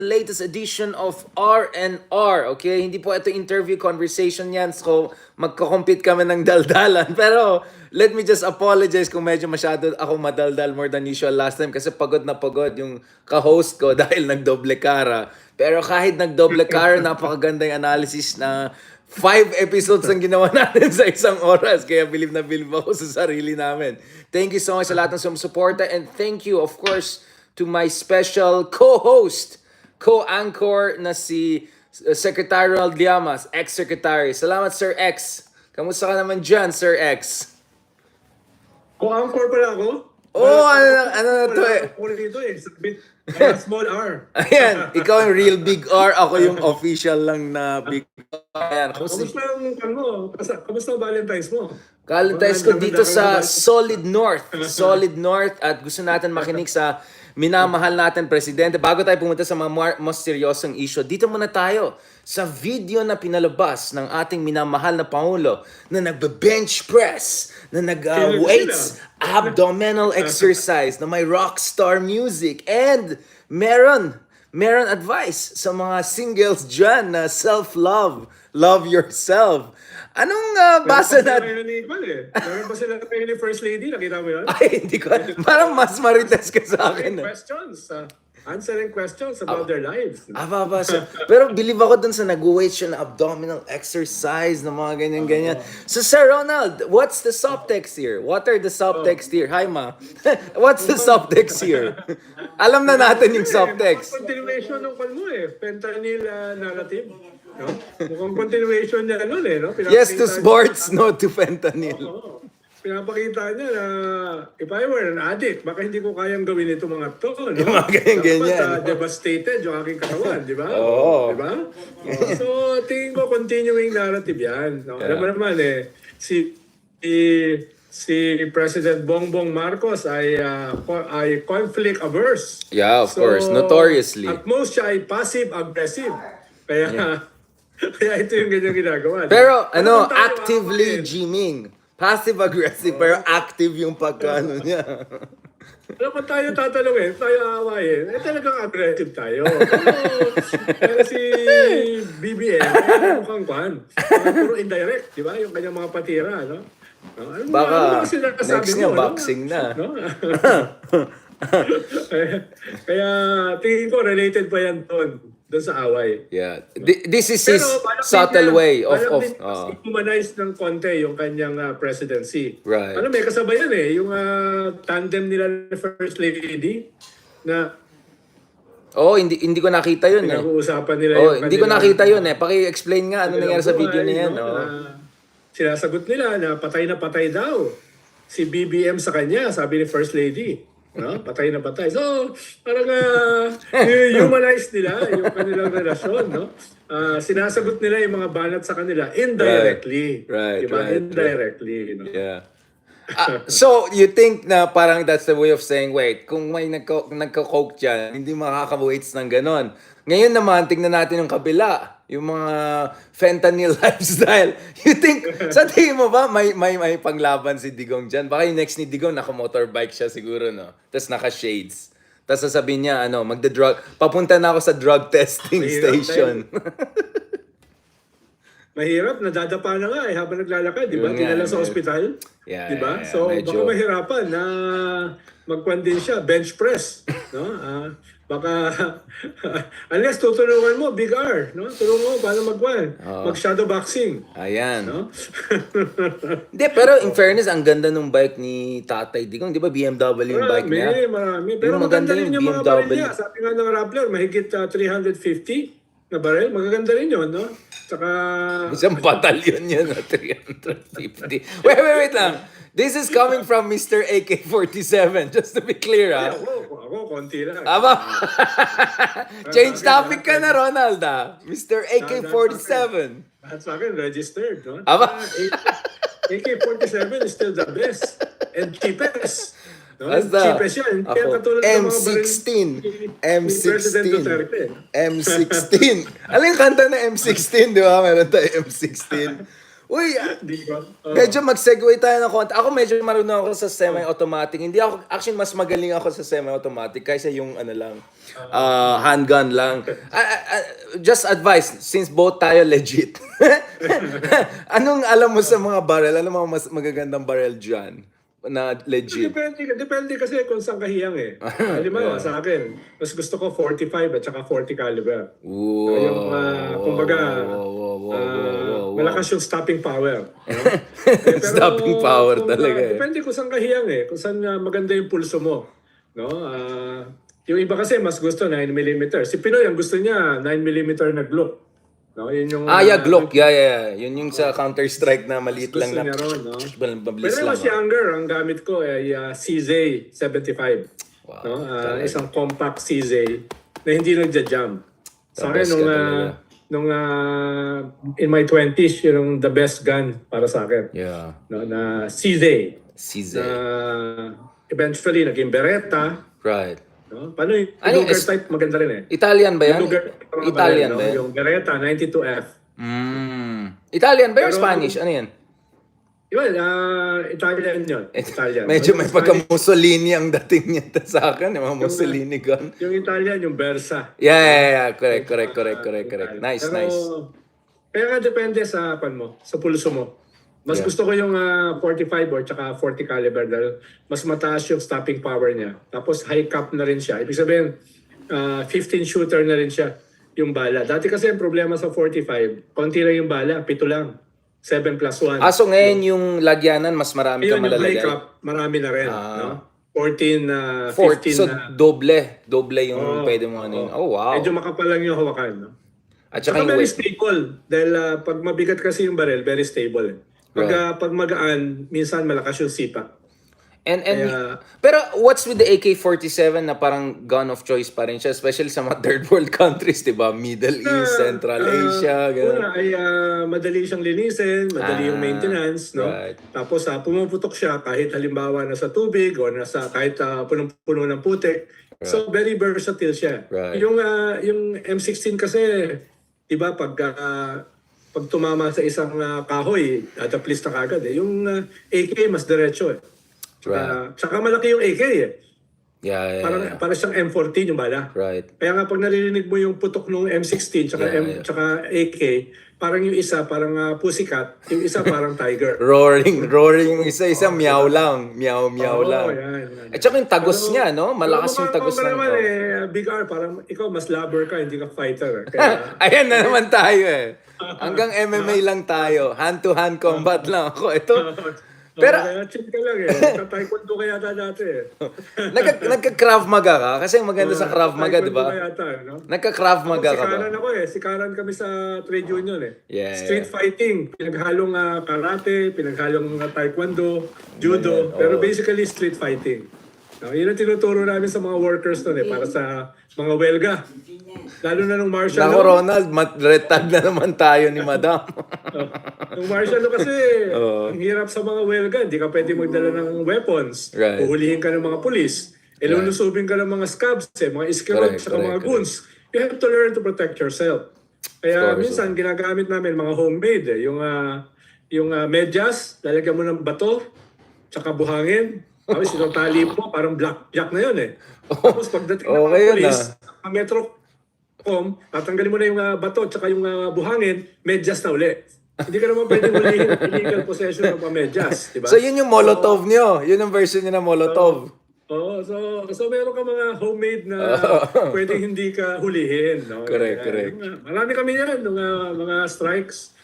latest edition of R&R, okay? Hindi po ito interview conversation yan, so magko-compete kami ng daldalan. Pero let me just apologize kung medyo masyado ako madaldal more than usual last time kasi pagod na pagod yung ka-host ko dahil nagdoble kara. Pero kahit nagdoble kara, napakaganda yung analysis na 5 episodes ang ginawa natin sa isang oras. Kaya believe na believe ako sa sarili namin. Thank you so much sa lahat ng sumusuporta and thank you, of course, to my special co-host, co-anchor na si Secretary Ronald Llamas, ex-secretary. Salamat, Sir X. Kamusta ka naman dyan, Sir X? Co-anchor pala ako? Oh, ano na to eh. Ako dito eh. Small R. Ayan, ikaw yung real big R, ako yung official lang na big R. Ayan, Kamusta ang mo? Kamusta ang Valentine's mo? Valentine's ko dito sa Solid North. Solid North at gusto natin makinig sa minamahal natin presidente. Bago tayo pumunta sa mga mas seryosong issue, dito muna tayo sa video na pinalabas ng ating minamahal na Pangulo na nagbe-bench press, na nag-weights, abdominal exercise, na may rockstar music, and meron advice sa mga singles dyan na self-love, love yourself. Anong basa natin? Meron pa sila kayo ni First Lady, nakita mo yun? Ay, hindi ko. Parang mas marites ka sa akin. Answering questions about their lives. Pero believe ako dun sa nag-weight siya na abdominal exercise, na mga ganyan-ganyan. So, Sir Ronald, what's the subtext here? What are the subtext here? Hi, Ma. What's the subtext here? Alam na natin yung subtext. Continuation ng mo eh. Fentanyl narrative. No? Mukhang continuation niya nun eh. No? Yes to sports, no to fentanyl. Pinapakita niya na if I were an addict, baka hindi ko kayang gawin ito mga to. No? Yung mga ganyan-ganyan. Devastated yung aking katawan, di ba? Oo. Di ba? So, tingin ko continuing narrative yan. No? Alam mo naman eh, si President Bongbong Marcos ay conflict averse. Yeah, of course. Notoriously. At most siya ay passive-aggressive. Kaya, kaya ito yung ganyang ginagawa. Pero actively gymming. Passive-aggressive, pero active yung pagkano niya. Alam mo tayo tatalungin, tayo aawayin, talagang aggressive tayo. Pero si BBM, mukhang kwan. Puro indirect, di ba? Yung kanyang mga patira, no? Baka next niya, boxing na. No? Kaya tingin ko related pa yan doon sa away. Yeah. This is his subtle way of humanize ng konti yung kanyang presidency. Right. May kasabayan eh, yung tandem nila na First Lady na hindi ko nakita yun eh. Pinag-uusapan nila yung hindi ko nakita yun eh. Paki-explain nga ano nangyari sa video na yan. Sinasagot nila na patay daw si BBM sa kanya, sabi ni First Lady. No? Patay na patay. So, parang humanize nila yung kanilang relasyon. No? Sinasagot nila yung mga banat sa kanila indirectly. Right. Diba? Indirectly. No? Yeah. So, you think na parang that's the way of saying, wait, kung may nagka-coke dyan, hindi makaka-weights ng ganon. Ngayon naman, tingnan natin yung kabila. Yung mga fentanyl lifestyle. You think, sa tingin mo ba, may panglaban si Digong dyan? Baka yung next ni Digong, naka-motorbike siya siguro, no? Tapos naka-shades. Tapos sasabihin niya, magda-drug, papunta na ako sa drug testing station. Mahirap, nadadapa na nga habang naglalakad, di ba? Dinala sa ospital, di ba? So, baka mahirapan na magkwan din siya, bench press, no? Baka, unless tutulungan mo, big R, no? Tulungan mo, paano magkwan? Mag-shadow boxing. Ayan. No? Hindi, pero in fairness, ang ganda nung bike ni Tatay Digong. Di ba BMW yung bike niya? Marami. Pero maganda rin yung mga baril niya. Sabi nga ng Rappler, mahigit 350 na baril. Magaganda rin yun, no? Saka... Isang batalyon yun na 350. Wait lang. This is coming from Mr. AK-47, just to be clear, ha? Ako, konti lang. Aba, change topic ka na, Ronald, ha? Mr. AK-47. At sa akin, registered, no? Aba. AK-47 is still the best and cheapest. No? Basta, cheapest yan. Kaya katulad ng mga M16. ni President Duterte. M16. Alam yung kanta na M16, di ba? Meron tayo M16. Uy, Di ba? medyo mag-segue tayo ng konti. Ako medyo marunong ako sa semi-automatic. Hindi ako, actually mas magaling ako sa semi-automatic kaysa yung ano lang, handgun lang. Just advice, since both tayo legit. Anong alam mo sa mga barrel? Ano mga mas magagandang barrel dyan na legit? Depende kasi kung saan kahiyang eh. Halimbawa, sa akin, mas gusto ko 45 at saka 40 caliber. Yung, kumbaga, malakas yung stopping power. Pero, Stopping power talaga eh. Depende kung saan kahiyang eh. Kung saan maganda yung pulso mo. No? Yung iba kasi mas gusto 9mm. Si Pinoy, ang gusto niya 9mm na Glock. No, yun yung, Glock. Yeah. Yun yung sa Counter-Strike na maliit lang na. Gusto niya ron, no? Mabilis Pero lang. mas younger, ang gamit ko ay CZ75. Wow, No? Isang compact CZ na hindi nagja-jam. Sa akin, best ka talaga. nung in my 20s, yun ang the best gun para sa akin. Yeah. No, na CZ. CZ. Na eventually naging Beretta. Right. No? Paano yung Ano Luger type? Maganda rin eh. Italian ba yan? Yung Luger, Italian ba yan? Yung Beretta 92F. Italian ba or Pero- Spanish? Ano yan? Well, Italian yun. Italian. Medyo Yung may Spanish, pagka-Mussolini ang dating niya sa akin. Yung mga Mussolini gun. Yung Italian, yung Versa. Yeah. Correct. Nice. Kaya nga depende sa sa pulso mo. Mas Yeah. gusto ko yung 45 or tsaka 40 caliber dahil mas mataas yung stopping power niya. Tapos high cap na rin siya. Ibig sabihin, 15 shooter na rin siya yung bala. Dati kasi ang problema sa 45, konti lang yung bala, 7 lang. 7+1. So ngayon yung lagyanan, mas marami ka Ayun, yung high malalagay. cap, marami na rin. No? 14, 15 So na. doble yung pwede mo ano yun. Oh, wow. Medyo makapal lang yung hawakan. No? At Saka saka yung very weight. stable. Dahil pag mabigat kasi yung barrel, very stable. Pag magaan, minsan malakas yung sipa. And Kaya- pero what's with the AK-47 na parang gun of choice pa rin siya, especially sa mga third world countries, 'di ba? Middle East, Central Asia, ganun. Una ay madali siyang linisin, madali yung maintenance, no? right. Tapos pumuputok siya kahit halimbawa nasa tubig o kahit punong-puno ng putik. So very versatile siya. Right. Yung M16 kasi, 'di ba, pag tumama sa isang kahoy, dadaplis na kagad eh. Yung AK mas diretso eh. Tsaka malaki yung AK eh. Yeah. Para siyang M14 yung bala. Right. Kaya nga pag naririnig mo yung putok ng M16 tsaka AK, parang yung isa parang pussycat, yung isa parang tiger. Roaring yung isa meow lang. Meow lang. Yan. At saka yung tagos niya, no? Malakas yung tagos ng naman Big R, parang ikaw mas lover ka, hindi ka fighter. Kaya, Ayan na naman tayo eh. Hanggang MMA lang tayo. Hand-to-hand combat lang ako. Ito. Pero kaya chill ka lang eh. Sa taekwondo ka yata dati eh. nagka-Krav Maga ka? Kasi ang maganda sa Krav Maga, di ba? Taekwondo ka yata, no? Nagka-Krav Maga ka ba? Sikaran ako eh. Sikaran kami sa trade union eh. Yeah. Street fighting. Pinaghalong karate, pinaghalong taekwondo, judo. Pero basically street fighting. Yun ang tinuturo namin sa mga workers doon eh. Para sa mga welga. Lalo na nung martial Nako law. Ronald, retag na naman tayo ni Madam. Nung martial law kasi, ang hirap sa mga welga. Hindi ka pwede magdala ng weapons. Right. Uhulihin ka ng mga pulis. Lulusubin ka ng mga scabs, mga iskirot, saka mga goons. You have to learn to protect yourself. Kaya minsan ginagamit namin mga homemade eh. Yung medyas, lalagyan mo ng bato, tsaka buhangin. Tapos itong tali mo, parang blackjack na yun eh. Tapos pagdating ng mga pulis, ang Metrocom, tatanggalin mo na yung bato tsaka yung buhangin, medyas na uli. Hindi ka naman pwede hulihin illegal possession ng mga medyas. Diba? So yun yung Molotov nyo. Yun ang version nyo na Molotov. So meron ka mga homemade na pwedeng hindi ka hulihin. No? Correct. Marami kami yan, mga strikes.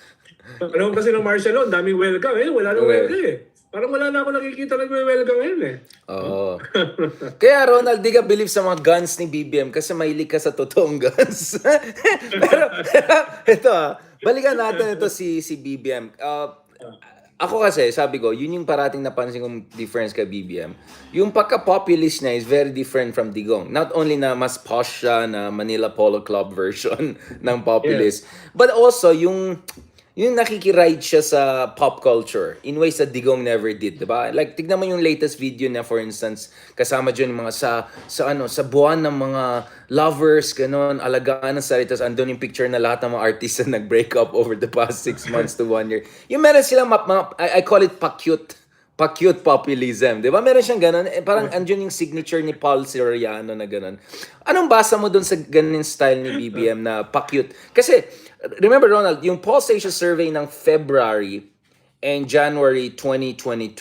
Ano kasi ng martial law, daming welga. Wala nang welga eh. Parang wala na ako nakikita nagwe-welga ngayon eh. Oo. Kaya Ronald, di ka believe sa mga guns ni BBM kasi mahilig ka sa totoong guns. pero ito balikan natin ito si BBM. Ako kasi, sabi ko, yun yung parating napansin kong difference kay BBM. Yung pagka-populist niya is very different from Digong. Not only na mas posh siya na Manila Polo Club version ng populist, but also yung yung nakikiride siya sa pop culture in ways that Digong never did, 'di ba? Like tignan mo yung latest video niya, for instance, kasama diyan yung mga sa buwan ng mga lovers, ganun, alagaan ng sarili, tapos andun yung picture na lahat ng mga artista nag-break up over the past 6 months to 1 year. Yung meron silang I call it pa-cute populism, 'di ba? Meron siyang ganun, parang andun yung signature ni Paul Soriano na ganun. Anong basa mo dun sa ganun style ni BBM na pa-cute? Kasi remember, Ronald, yung Pulse Asia survey ng February and January 2022,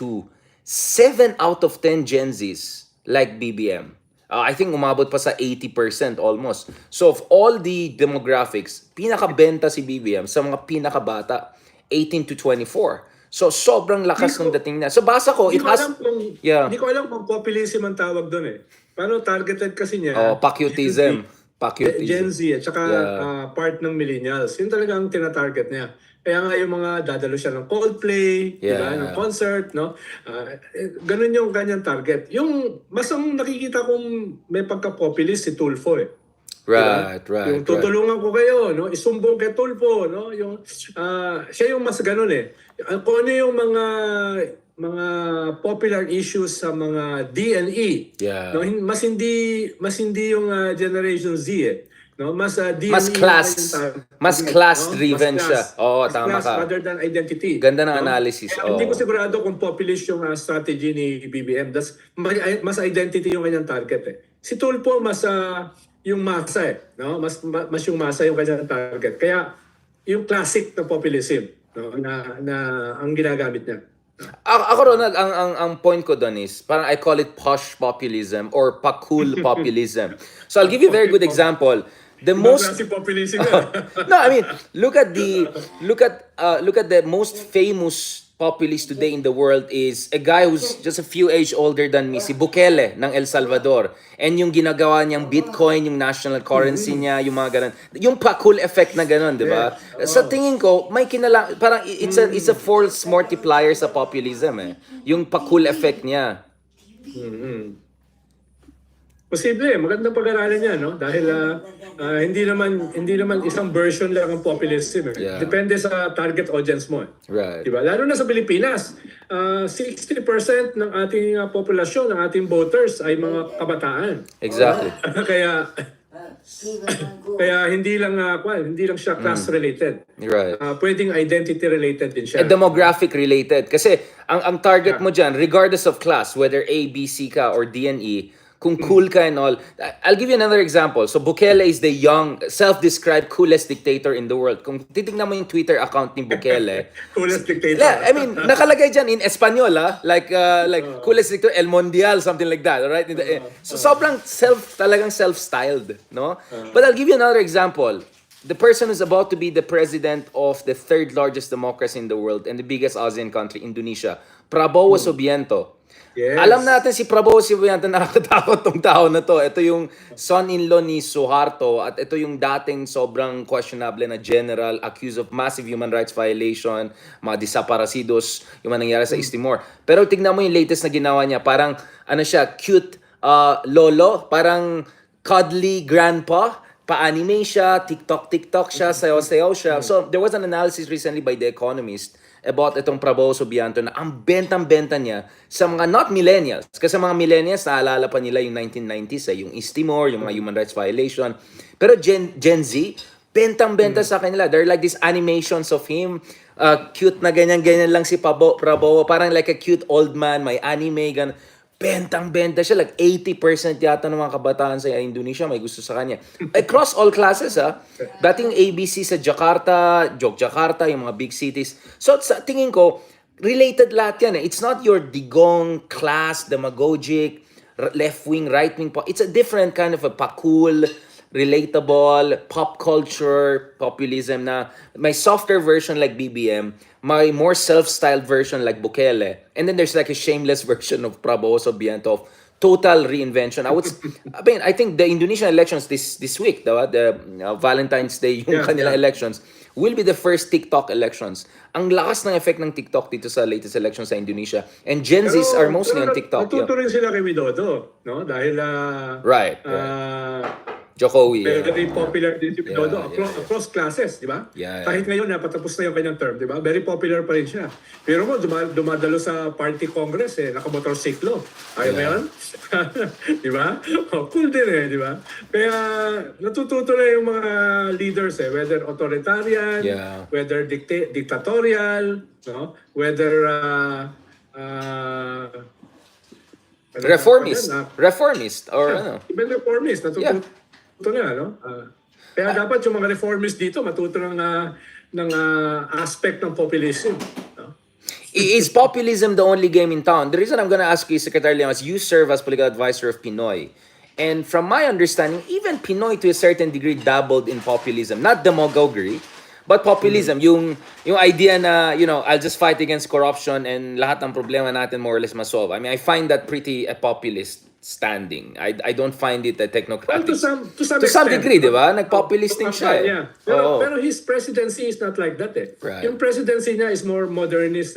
7 out of 10 Gen Zs like BBM. I think umabot pa sa 80% almost. So of all the demographics, pinakabenta si BBM sa mga pinakabata, 18 to 24. So sobrang lakas ng dating niya. So basa ko, Hindi ko alam kung populism ang tawag doon eh. Paano targeted kasi niya? Pacutism. Gen Z at saka part ng millennials. Yun talaga ang tinatarget niya. Kaya nga yung mga dadalo siya ng Coldplay, di ba, ng concert, no? Ganun yung kanyang target. Yung mas ang nakikita kung may pagka-populist si Tulfo eh. Right. Yung tutulungan ko kayo, no? Isumbong kay Tulfo, no? Yung siya yung mas ganun eh. Kung ano yung mga popular issues sa mga D&E. Yeah. No, mas hindi yung Generation Z eh. No, mas D&E mas class driven siya. Tama ka. Rather than identity. Ganda ng analysis. Hindi ko sigurado kung populist yung strategy ni BBM. Mas identity yung kanyang target eh. Si Tulfo mas yung masa eh, no? Mas yung masa yung kanyang target. Kaya yung classic na populism, no, na ang ginagamit niya. Ako, Ronald, ang point ko doon is, parang I call it posh populism or pa-cool populism. So I'll give you a very good example. The most populism. No, I mean, look at the most famous populist today in the world is a guy who's just a few age older than me, si Bukele ng El Salvador. And yung ginagawa niyang Bitcoin, yung national currency niya, yung mga ganun. Yung pa-cool effect na ganun, di ba? Sa tingin ko, may parang it's a force multiplier sa populism eh. Yung pa-cool effect niya. Posible, magandang pag-aralan niya, no? Dahil hindi naman isang version lang ang populism. Yeah. Depende sa target audience mo. Right. Diba? Lalo na sa Pilipinas, 60% ng ating populasyon, ng ating voters ay mga kabataan. Exactly. Kaya hindi lang siya class related. Right. Pwedeng identity related din siya. Demographic related. Kasi ang target mo dyan, regardless of class, whether A, B, C ka or D and E, kung cool ka and all. I'll give you another example. So Bukele is the young, self-described coolest dictator in the world. Kung titignan mo yung Twitter account ni Bukele. Coolest dictator. I mean, nakalagay dyan in Espanol, like coolest dictator, El Mundial, something like that, right? So sobrang talagang self-styled, no? But I'll give you another example. The person who's about to be the president of the third largest democracy in the world and the biggest ASEAN country, Indonesia, Prabowo Subianto. Yes. Alam natin si Prabowo Subianto, nakakatakot tong tao na to. Ito yung son-in-law ni Suharto at ito yung dating sobrang questionable na general accused of massive human rights violation, mga desaparecidos, yung mga nangyari sa East Timor. Pero tignan mo yung latest na ginawa niya, parang cute lolo, parang cuddly grandpa, pa-anime siya, TikTok siya, sayaw-sayaw siya. So there was an analysis recently by The Economist about itong Prabowo Subianto na ang bentang-benta niya sa mga not millennials. Kasi mga millennials, naalala pa nila yung 1990s, yung East Timor, yung mga human rights violation. Pero Gen Z, bentang-benta sa kanila. They're like these animations of him, cute na ganyan-ganyan lang si Prabowo, parang like a cute old man, may anime, ganun. Bentang-benta siya. Like 80% yata ng mga kabataan sa Indonesia may gusto sa kanya. Across all classes, dating ABC sa Jakarta, Yogyakarta, yung mga big cities. So sa tingin ko, related lahat yan. It's not your digong, class, demagogic, left-wing, right-wing. It's a different kind of a pa-cool, relatable, pop culture, populism na may softer version like BBM, may more self-styled version like Bukele, and then there's like a shameless version of Prabowo Subianto of total reinvention. I think the Indonesian elections this week, diba? The Valentine's Day, yung kanila elections, will be the first TikTok elections. Ang lakas ng effect ng TikTok dito sa latest elections sa Indonesia. And Gen Zs are mostly on TikTok. Natuto rin sila kay Widodo, no? Dahil right. Jokowi, Very popular din si Binondo yeah. across classes, di ba? Yeah. Kahit ngayon, napatapos na yung kanyang term, di ba? Very popular pa rin siya. Pero mo, dumadalo sa party congress nakamotorsiklo. Ayaw mo yun? Di ba? Cool din di ba? Kaya natututo na yung mga leaders whether authoritarian, whether dictatorial, no? Whether reformist or ano. Even reformist, natututo na, no? Kaya dapat yung mga reformist dito matuto ng aspect ng populism. No? Is populism the only game in town? The reason I'm gonna ask you, Secretary Liam, is you serve as political advisor of Pinoy. And from my understanding, even Pinoy to a certain degree dabbled in populism. Not demagoguery, but populism. Yung idea na, I'll just fight against corruption and lahat ng problema natin more or less masolve. I mean, I find that pretty a populist standing. I don't find it a technocratic. Well, to some extent, degree, di ba? Nagpopulist din siya. Yeah. Pero his presidency is not like that Right. Yung presidency niya is more modernist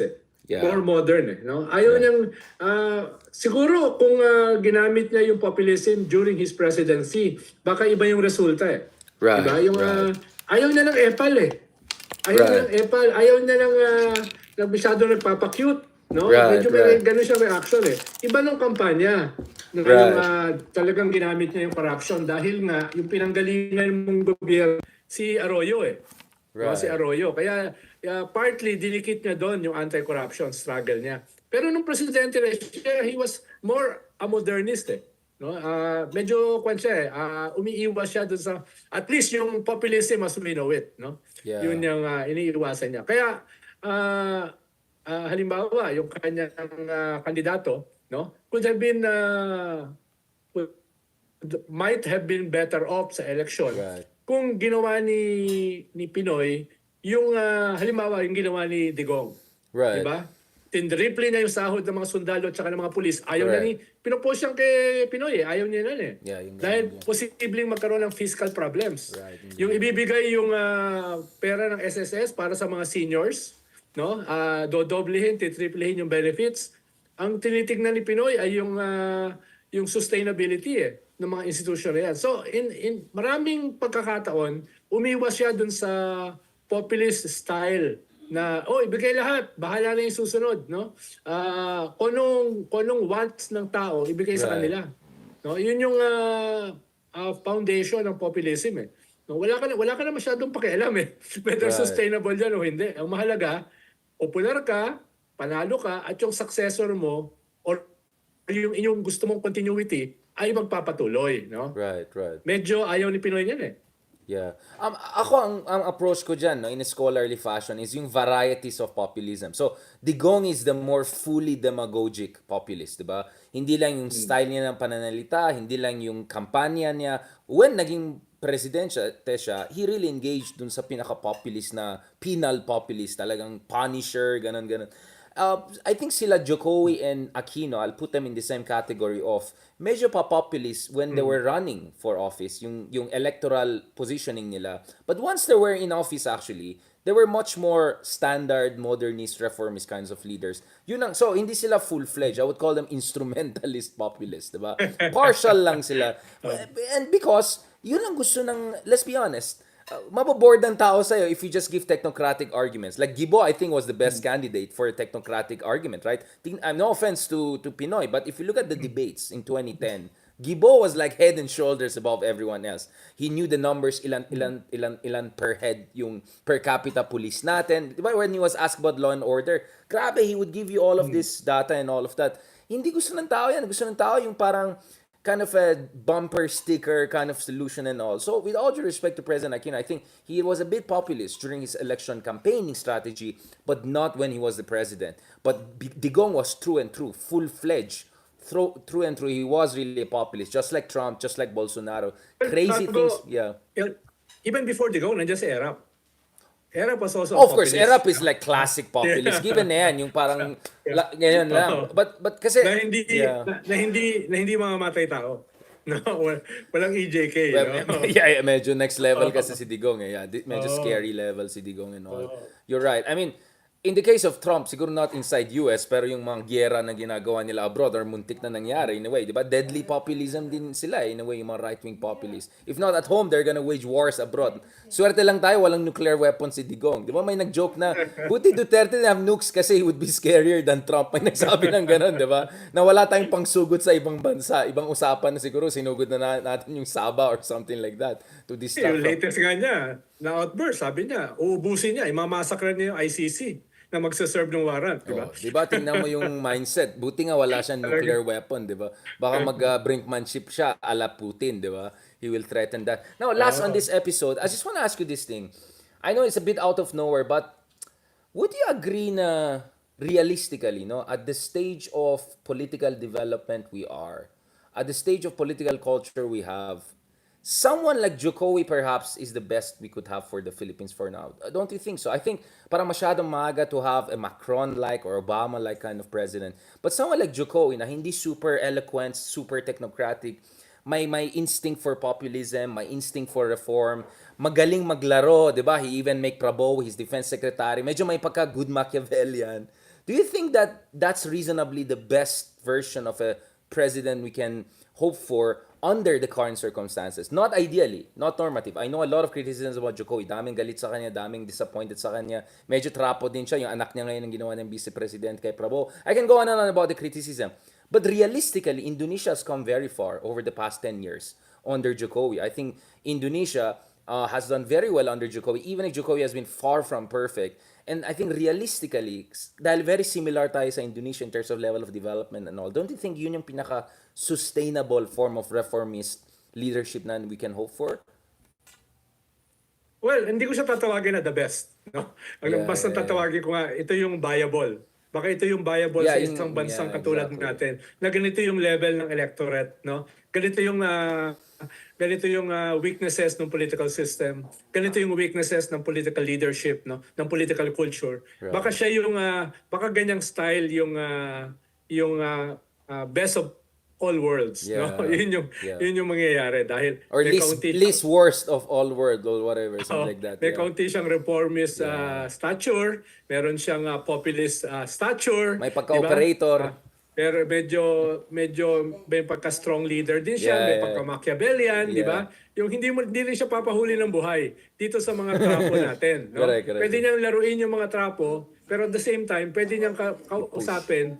Yeah. More modern no? Ayaw niyang, siguro kung ginamit niya yung populism during his presidency, baka iba yung resulta Right. Diba? Yung, ayaw niya ng epal Ayaw niya ng masyado nagpapacute. No? Medyo may ganun siya reaction Iba nung kampanya. Yung, talagang ginamit niya yung corruption dahil nga yung pinanggalingan mong gobyerno si Arroyo No, si Arroyo. Kaya partly dinikit niya doon yung anti-corruption struggle niya. Pero nung presidente na siya, he was more a modernist No? Medyo umiiwas siya doon sa at least yung populism as we know it, no? Yeah. Yun yung iniiwasan niya. Kaya halimbawa yung kanyang kandidato, no? Might have been better off sa election kung ginawa ni Pinoy yung halimbawa yung ginawa ni Digong. Right. Diba? Tinriple na yung sahod ng mga sundalo at saka ng mga pulis. Ayaw na pinopost siyang kay Pinoy Ayaw niya na Dahil posibleng magkaroon ng fiscal problems. Right. Yung ibibigay yung pera ng SSS para sa mga seniors, no? Dodoblehin, titriplehin yung benefits. Ang tinitingnan ni Pinoy ay yung sustainability ng mga institusyon na yan. So, in maraming pagkakataon, umiwas siya dun sa populist style na, ibigay lahat, bahala na yung susunod, no? Kung wants ng tao, ibigay sa kanila. No? Yun yung foundation ng populism No? Wala ka na masyadong pakialam whether sustainable yan o hindi. Ang mahalaga, popular ka, panalo ka, at yung successor mo, or yung inyong gusto mong continuity, ay magpapatuloy, no? Right. Medyo ayaw ni Pinoy niyan Yeah. Ako, ang approach ko dyan, no, in a scholarly fashion, is yung varieties of populism. So, Digong is the more fully demagogic populist, di ba? Hindi lang yung style niya ng pananalita, hindi lang yung kampanya niya. When naging president siya, he really engaged dun sa pinaka-populist na penal populist, talagang punisher, ganun. I think sila Jokowi and Aquino, I'll put them in the same category of medyo pa-populist when they were running for office, yung electoral positioning nila. But once they were in office actually, they were much more standard, modernist, reformist kinds of leaders. So hindi sila full-fledged. I would call them instrumentalist populist, diba? Partial lang sila. And because, yun ang gusto ng, let's be honest, maboboard ng tao sa'yo if you just give technocratic arguments. Like Gibo, I think, was the best candidate for a technocratic argument, right? No offense to Pinoy, but if you look at the debates in 2010, Gibo was like head and shoulders above everyone else. He knew the numbers, ilan per head yung per capita police natin. Diba when he was asked about law and order, grabe, he would give you all of this data and all of that. Hindi gusto ng tao yan. Gusto ng tao yung parang kind of a bumper sticker kind of solution and all. So with all due respect to President Aquino, I think he was a bit populist during his election campaigning strategy, but not when he was the president. But Digong was true and true, full-fledged, through and through. He was really a populist, just like Trump, just like Bolsonaro. Crazy things, yeah. Even before Digong, nandiyan si Erap. Erap was also of course, Erap is like classic populist. Given na yan, yung parang ngayon lang. But kasi na hindi mamamatay tao. No, walang EJK, no? Yeah, medyo next level kasi si Digong Yeah, medyo scary level si Digong and all. You're right. I mean, In the case of Trump, siguro not inside US, pero yung mga gyera na ginagawa nila abroad or muntik na nangyari in a way, di ba? Deadly populism din sila in a way, yung mga right-wing populists. If not at home, they're gonna wage wars abroad. Swerte lang tayo, walang nuclear weapons si Digong. Di ba may nag-joke na, buti Duterte na have nukes kasi he would be scarier than Trump. May nagsabi ng ganun, di ba? Na wala tayong pangsugot sa ibang bansa. Ibang usapan na siguro, sinugod na natin yung Sabah or something like that to distract Yung from. latest nga niya, na outburst, sabi niya, uubusin niya, imamasakran niya yung ICC na magsaserve ng warrant, di ba? Oh, 'di ba? Tingnan mo yung mindset. Buti nga wala siyang nuclear weapon, 'di ba? Baka mag-brinkmanship siya ala Putin, 'di ba? He will threaten that. Now, last on Oo. this episode, I just want to ask you this thing. I know it's a bit out of nowhere, but would you agree na realistically, no, at the stage of political development we are, at the stage of political culture we have, someone like Jokowi perhaps is the best we could have for the Philippines for now. Don't you think so? I think para masyadong maaga to have a Macron-like or Obama-like kind of president. But someone like Jokowi na hindi super eloquent, super technocratic, may instinct for populism, may instinct for reform, magaling maglaro, 'di ba? He even make Prabowo his defense secretary. Medyo may pagka good Machiavellian. Do you think that that's reasonably the best version of a president we can hope for under the current circumstances? Not ideally, not normative. I know a lot of criticisms about Jokowi. Daming galit sa kanya, daming disappointed sa kanya. Medyo trapo din siya. Yung anak niya ngayon ang ginawa ng vice-president kay Prabowo. I can go on and on about the criticism. But realistically, Indonesia has come very far over the past 10 years under Jokowi. I think Indonesia has done very well under Jokowi, even if Jokowi has been far from perfect. And I think realistically, dahil very similar tayo sa Indonesia in terms of level of development and all, don't you think yun yung pinaka-sustainable form of reformist leadership na we can hope for? Well, hindi ko siya tatawagin na the best. No? Ang basta tatawagin ko nga, ito yung viable. Baka ito yung viable sa isang bansang katulad natin. Na ganito yung level ng electorate. No? Ganito yung weaknesses ng political system. Ganito yung weaknesses ng political leadership, no? Ng political culture. Right. Baka siya yung baka ganyang style yung best of all worlds, no? Yun yung mangyayari dahil or least worst of all world or whatever, something like that. May kaunti siyang reformist stature, meron siyang populist stature, may pagka-operator. Diba? Pero medyo may pagka-strong leader din siya, may pagka-Machiavellian, di ba? Yung hindi rin siya papahuli ng buhay dito sa mga trapo natin, no? Correct. Pwede niyang laruin yung mga trapo, pero at the same time, pwede niyang kausapin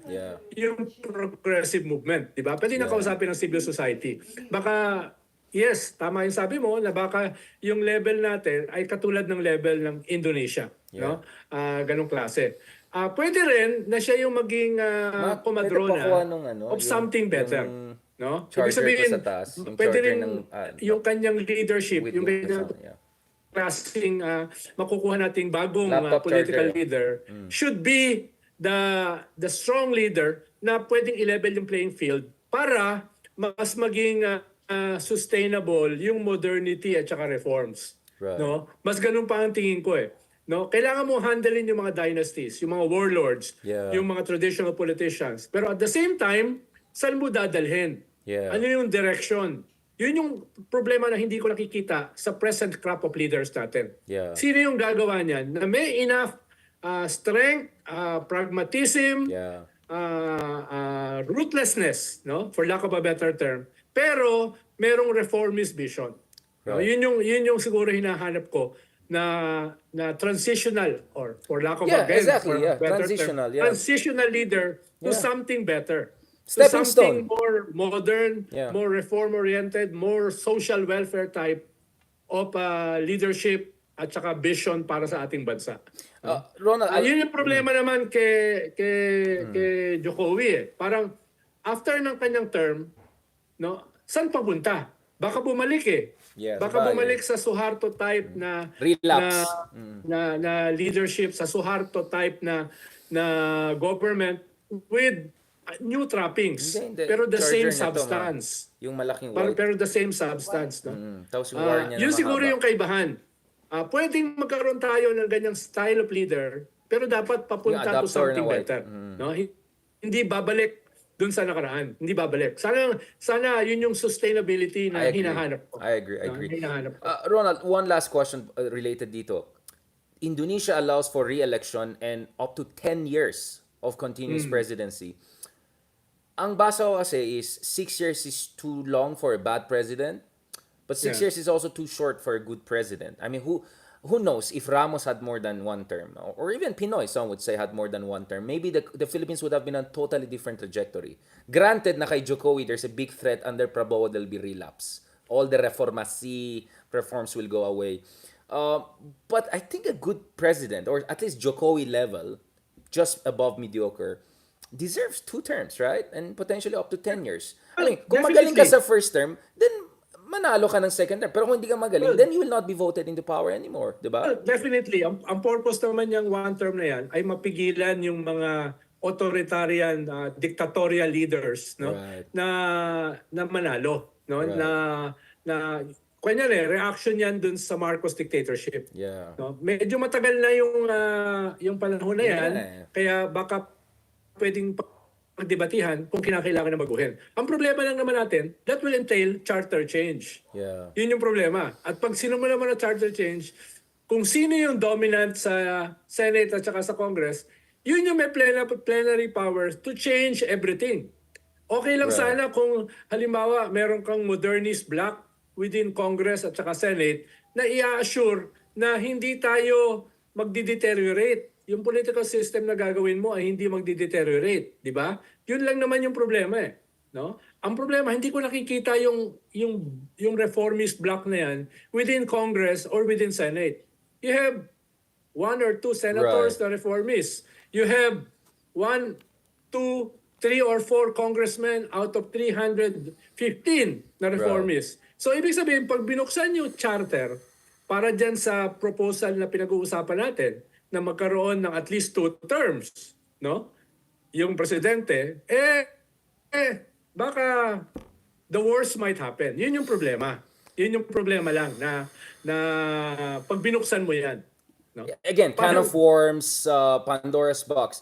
yung progressive movement, di ba? Pwede niyang kausapin ng civil society. Baka, yes, tama yung sabi mo, na baka yung level natin ay katulad ng level ng Indonesia, no? Ganong klase. Pwede rin na siya yung maging komadrona of something better. No? Ibig sabihin, pwede rin yung kanyang leadership, yung kanyang klaseng makukuha nating bagong political leader should be the strong leader na pwedeng i-level yung playing field para mas maging sustainable yung modernity at saka reforms. Right. No? Mas ganun pa ang tingin ko eh. No, kailangan mo handlein yung mga dynasties, yung mga warlords, yung mga traditional politicians. Pero at the same time, saan mo dadalhin? Ano yung direction? Yun yung problema na hindi ko nakikita sa present crop of leaders natin. Sino yung gagawa niyan na may enough strength, pragmatism, ruthlessness, no, for lack of a better term, pero merong reformist vision. No, yun yung siguro hinahanap ko na transitional or for lack of a better term, transitional leader to something better. Stepping to something stone. More modern, more reform-oriented, more social welfare type of leadership at saka vision para sa ating bansa. Ronald, yun yung problema naman kay Jokowi eh. Parang after ng kanyang term, no, saan papunta? Baka bumalik eh. Baka bumalik sa Suharto type na relapse na leadership, sa Suharto type na government with new trappings, pero the same substance. Yung malaking white. Pero the same substance, no? Tapos yung war niya yun na siguro mahaba. yung kaibahan. Pwedeng magkaroon tayo ng ganyang style of leader, pero dapat papunta to something better. No? Hindi babalik dun sa nakaraan. Hindi babalik. Sana yun yung sustainability na hinahanap ko. I agree. Hinahanap ko. Ronald, one last question related dito. Indonesia allows for re-election and up to 10 years of continuous presidency. Ang basa ko kasi is 6 years is too long for a bad president, but 6 Yeah. years is also too short for a good president. I mean, who knows if Ramos had more than one term, or even Pinoy, some would say, had more than one term. Maybe the Philippines would have been on a totally different trajectory. Granted na kay Jokowi, there's a big threat under Prabowo there'll be relapse. All the reforms will go away. But I think a good president, or at least Jokowi level, just above mediocre, deserves 2 terms, right? And potentially up to 10 years. I Well, mean, kung magaling ka definitely. sa first term, then manalo ka ng second term. Pero kung hindi ka magaling, Well, then you will not be voted into power anymore, di ba? Definitely. Ang purpose naman niyang one term na yan ay mapigilan yung mga authoritarian, dictatorial leaders, no? Right. Na manalo, no? Right. Na kunyari, reaction yan dun sa Marcos dictatorship. Yeah. No? Medyo matagal na yung panahon na yan, Yeah. kaya baka pwedeng pagdebatihan kung kinakailangan na baguhin. Ang problema lang naman natin, that will entail charter change. Yeah. Yun yung problema. At pag sinumula mo na charter change, kung sino yung dominant sa Senate at saka sa Congress, yun yung may plenary powers to change everything. Okay lang Right. sana kung halimbawa meron kang modernist bloc within Congress at saka Senate na i-assure na hindi tayo magdi-deteriorate. Yung political system na gagawin mo ay hindi magdi-deteriorate, di ba? Yun lang naman yung problema eh, no? Ang problema, hindi ko nakikita yung reformist bloc na yan within Congress or within Senate. You have 1 or 2 senators Right. na reformists. You have 1, 2, 3 or 4 congressmen out of 315 na reformists. So ibig sabihin, pag binuksan yung charter para dyan sa proposal na pinag-uusapan natin, na magkaroon ng at least 2 terms, no? Yung presidente, baka the worst might happen. Yun yung problema. Yun yung problema lang na pag binuksan mo yan. No? Again, can of worms, Pandora's box.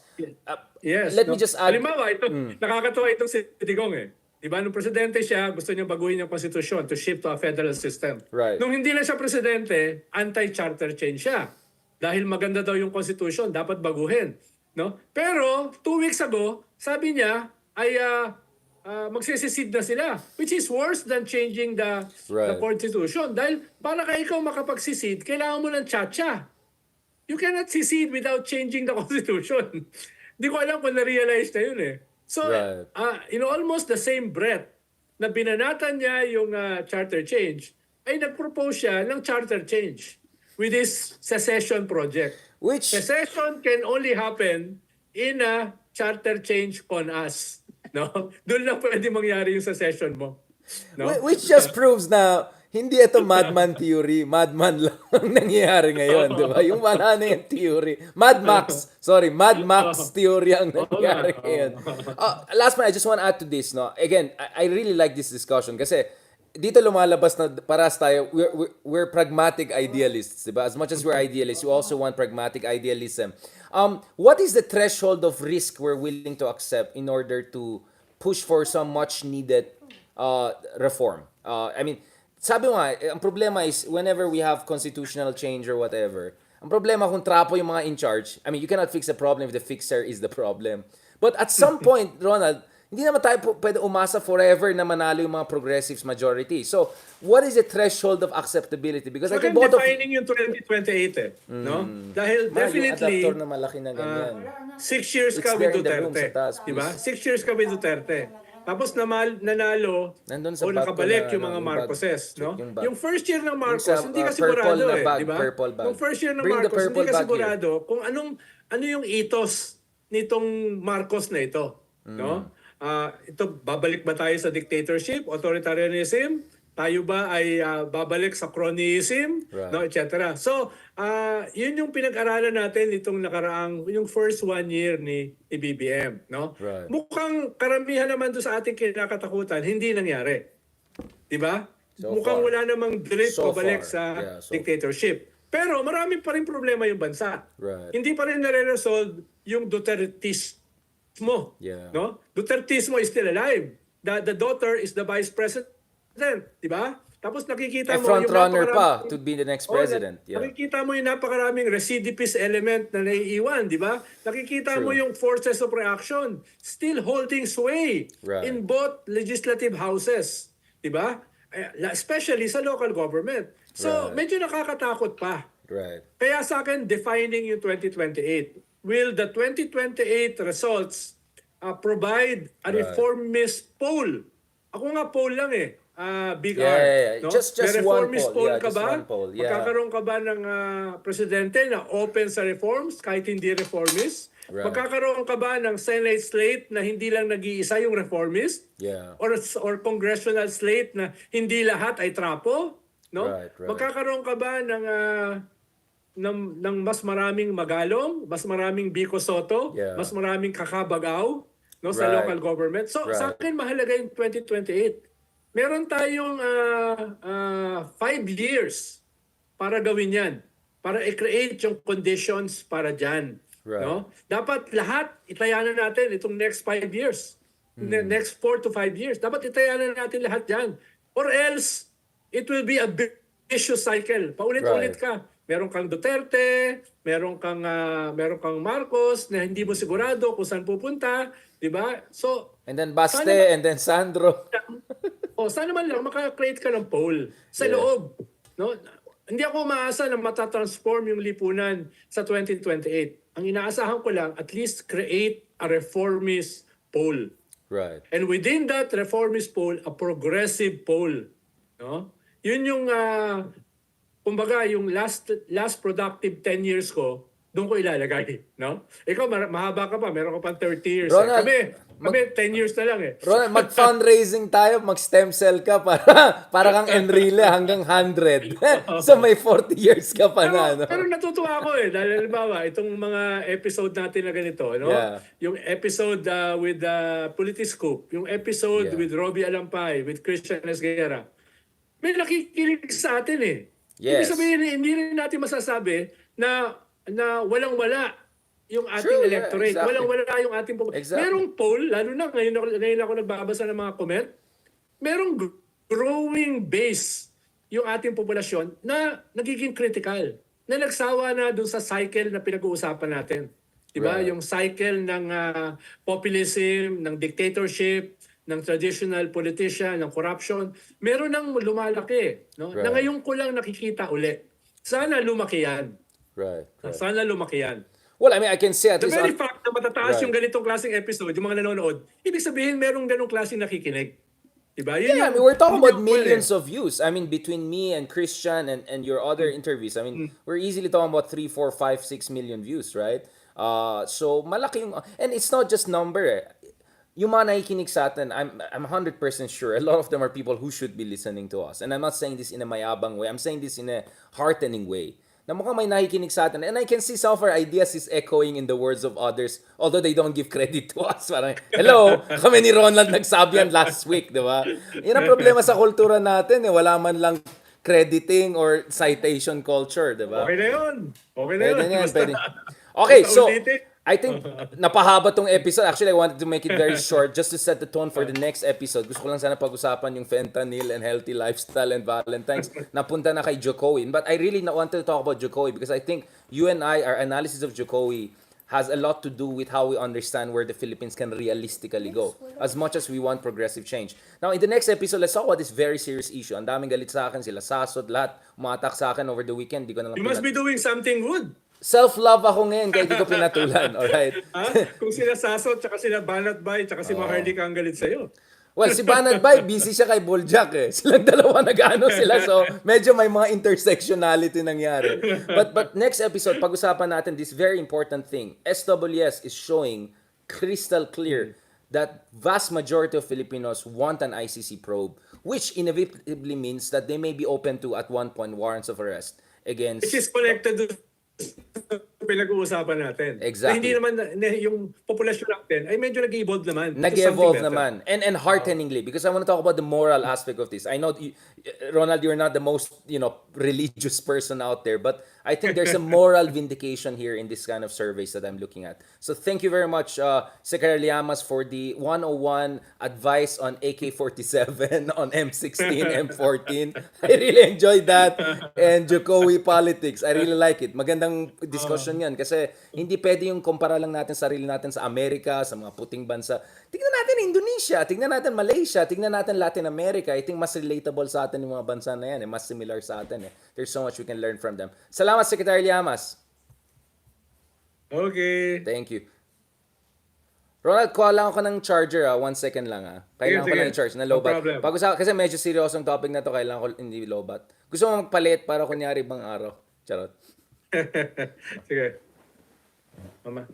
Yes. Let me just add. Halimbawa, nakakatawa itong si Digong eh. Diba, nung presidente siya, gusto niya baguhin yung konstitusyon to shift to a federal system. Right. Nung hindi na siya presidente, anti-charter change siya. Dahil maganda daw yung constitution, dapat baguhin. No? Pero 2 weeks ago, sabi niya ay magsisisid na sila, which is worse than changing the constitution. Dahil para ka ikaw makapagsisid, kailangan mo ng tsa-tsa. You cannot secede without changing the constitution. Hindi ko alam kung na-realize na yun eh. So, in almost the same breath na binanatan niya yung charter change, ay nag-propose siya ng charter change with this secession project. Which Secession can only happen in a charter change con us. No? Doon lang pwede mangyari yung secession mo. No? which just proves na hindi ito madman theory, madman lang ang nangyayari ngayon, di ba? Yung wala na yung theory. Mad Max theory ang nangyayari ngayon. Last one, I just want to add to this, no? Again, I really like this discussion kasi dito lumalabas na paras tayo, we're pragmatic idealists, di ba? As much as we're idealists, you also want pragmatic idealism. What is the threshold of risk we're willing to accept in order to push for some much needed reform? I mean, sabi mo nga, ang problema is whenever we have constitutional change or whatever, ang problema kung trapo yung mga in charge, I mean, you cannot fix the problem if the fixer is the problem. But at some point, Ronald, hindi naman tayo pwede umasa forever na manalo yung mga progressives majority. So, what is the threshold of acceptability? Because I think both of... defining yung 2028 eh. No? Dahil definitely, yung adaptor na malaki na ganyan. 6 years ka It's with there in the room Duterte. sa taas, Diba? please. 6 years ka with Duterte. Tapos nanalo Nandun sa o bag ko nakabalik na, yung mga yung bag. Marcoses. No? Yung bag. Yung first year ng Marcos, Yung sa, hindi ka purple sigurado na eh. bag, Diba? purple bag. Yung first year ng Bring the Marcos, hindi purple ka bag sigurado kung ano yung ethos nitong Marcos na ito. No? Ito, babalik ba tayo sa dictatorship, authoritarianism? Tayo ba ay babalik sa cronyism, Right. no, etc. So, yun yung pinag-aralan natin itong yung first 1 year ni BBM, no? Right. Mukhang karamihan naman doon sa ating kinakatakutan, hindi nangyari. 'Di ba? So Mukhang far. wala namang direct So pabalik far. sa Yeah, so dictatorship. Pero marami pa rin problema yung bansa. Right. Hindi pa rin nare-resolve yung Dutertismo. Yeah. No? Dutertismo is still alive. The daughter is the vice president, di ba? Tapos nakikita mo front yung runner pa napakaraming to be the next Oh, president. Yeah. nakikita mo yung napakaraming recidivist element na naiiwan, di ba? Nakikita mo True. yung forces of reaction still holding sway Right. in both legislative houses, di ba? Especially sa local government. So, Right. medyo nakakatakot pa. Right. Kaya sa akin, defining yung 2028. Will the 2028 results provide a Right. reformist poll? Ako nga poll lang eh. Big Yeah, R. yeah, yeah. No? Just May one reformist poll. poll Yeah, ka just ba? one poll. Yeah. Magkakaroon ka ba ng presidente na open sa reforms kahit hindi reformist? Right. Magkakaroon ka ba ng Senate slate na hindi lang nag-iisa yung reformist? Yeah. Or congressional slate na hindi lahat ay trapo? No? Right, right. Magkakaroon ka ba ng mas maraming Magalong, mas maraming Biko Soto, Yeah. mas maraming Kakabagaw, no, sa Right. local government. So sa Right. akin mahalaga yung 2028. Meron tayong 5 years para gawin 'yan, para i-create yung conditions para diyan. Right. No? Dapat lahat itayanan natin itong next 5 years. Next 4 to 5 years. Dapat itayanan natin lahat diyan. Or else it will be a vicious cycle. Paulit-ulit ka. Meron kang Duterte, meron kang Marcos na hindi mo sigurado kung saan pupunta, 'di ba? So And then Baste, sana- and then Sandro. sana man lang maka-create ka ng poll sa Yeah. loob, no? Hindi ako umaasa na matatransform yung lipunan sa 2028. Ang inaasahan ko lang, at least create a reformist poll. Right. And within that reformist poll, a progressive poll. No? Yun yung, kumbaga, yung last productive 10 years ko, doon ko ilalagay. No? Ikaw, mahaba ka pa, meron ka pang 30 years. Ronald, kami 10 years na lang eh. Ronald, mag-fundraising tayo, mag-stem cell ka para kang Enrile hanggang 100. So may 40 years ka pa na. No? Pero natutuwa ako eh. Dahil halimbawa, itong mga episode natin na ganito, no? Yeah. Yung episode with Politiscoop, yung episode Yeah. with Robbie Alampay, with Christian Esguerra, may nakikinig sa atin eh. Ibig Yes. sabihin, hindi rin natin masasabi na walang-wala yung ating True, yeah, electorate. exactly. Walang-wala yung ating... Exactly. Merong poll, lalo na ngayon ako nagbabasa ng mga comment, merong growing base yung ating populasyon na nagiging critical, na nagsawa na dun sa cycle na pinag-uusapan natin. Diba? Right. Yung cycle ng populism, ng dictatorship, ng traditional politician, ng corruption, meron nang lumalaki. No? Right. Na ngayon ko lang nakikita uli. Sana lumaki yan. Right. Sana lumaki yan. Well, I mean, I can say at The least... very fact na matataas Right. yung ganitong klaseng episode, yung mga nanonood, ibig sabihin merong ganong klaseng nakikinig. Diba? Yeah, I mean, we're talking about millions of views. I mean, between me and Christian and your other interviews, I mean, we're easily talking about 3, 4, 5, 6 million views, right? So, malaki yung... And it's not just number eh. Yung mga nakikinig sa atin, I'm 100% sure a lot of them are people who should be listening to us. And I'm not saying this in a mayabang way. I'm saying this in a heartening way. Na mukhang may nakikinig sa atin. And I can see some of our ideas is echoing in the words of others, although they don't give credit to us. Parang, hello, kami ni Ronald nagsabi yan last week, di ba? Yan ang problema sa kultura natin. Wala man lang crediting or citation culture, di ba? Okay na yun. Okay na yun. Pwede yan, Basta- pwede. Okay, basta so ulitin. I think napahaba tong episode. Actually, I wanted to make it very short just to set the tone for the next episode. Gusto ko lang sana pag-usapan yung fentanyl and healthy lifestyle and Valentine's. Napunta na kay Jokowi. But I really wanted to talk about Jokowi because I think you and I, our analysis of Jokowi has a lot to do with how we understand where the Philippines can realistically go as much as we want progressive change. Now, in the next episode, let's talk about this very serious issue. Ang daming galit sa akin, sila Sasot, lahat umatak sa akin over the weekend. Di ko na lang You must be doing something good. Self-love ako ngayon kaya di ko pinatulan. Alright? Kung sila Sasot, tsaka sila Banat Bay, tsaka si Maharlika ang galit sa'yo. Well, si Banat Bay, busy siya kay Boljak eh. Silang dalawa nag-ano sila. So, medyo may mga intersectionality nangyari. But next episode, pag-usapan natin this very important thing. SWS is showing crystal clear that vast majority of Filipinos want an ICC probe, which inevitably means that they may be open to, at one point, warrants of arrest against... Which is connected to pinag-uusapan natin. Exactly. Hindi naman yung populasyon natin ay medyo nag-evolve naman. Nag-evolve naman. And hearteningly, because I want to talk about the moral aspect of this. I know, Ronald, you're not the most, religious person out there, but I think there's a moral vindication here in this kind of surveys that I'm looking at. So thank you very much, Secretary Llamas, for the 101 advice on AK-47, on M16, M14. I really enjoyed that. And Jokowi politics. I really like it. Magandang discussion yan kasi hindi pwede yung kumpara lang natin sarili natin sa Amerika, sa mga puting bansa. Tingnan natin Indonesia, tingnan natin Malaysia, tingnan natin Latin America. I think mas relatable sa atin yung mga bansa na yan. Mas similar sa atin. There's so much we can learn from them. Salamat, Secretary Llamas. Okay. Thank you. Ronald, kuha lang ako ng charger 1 second lang Kailangan ko lang i-charge na low-bat. Kasi medyo seryosong topic na to, kailangan ko hindi low-bat. Gusto mo magpalit para kunyari ibang araw. Charot. Sige. Mama.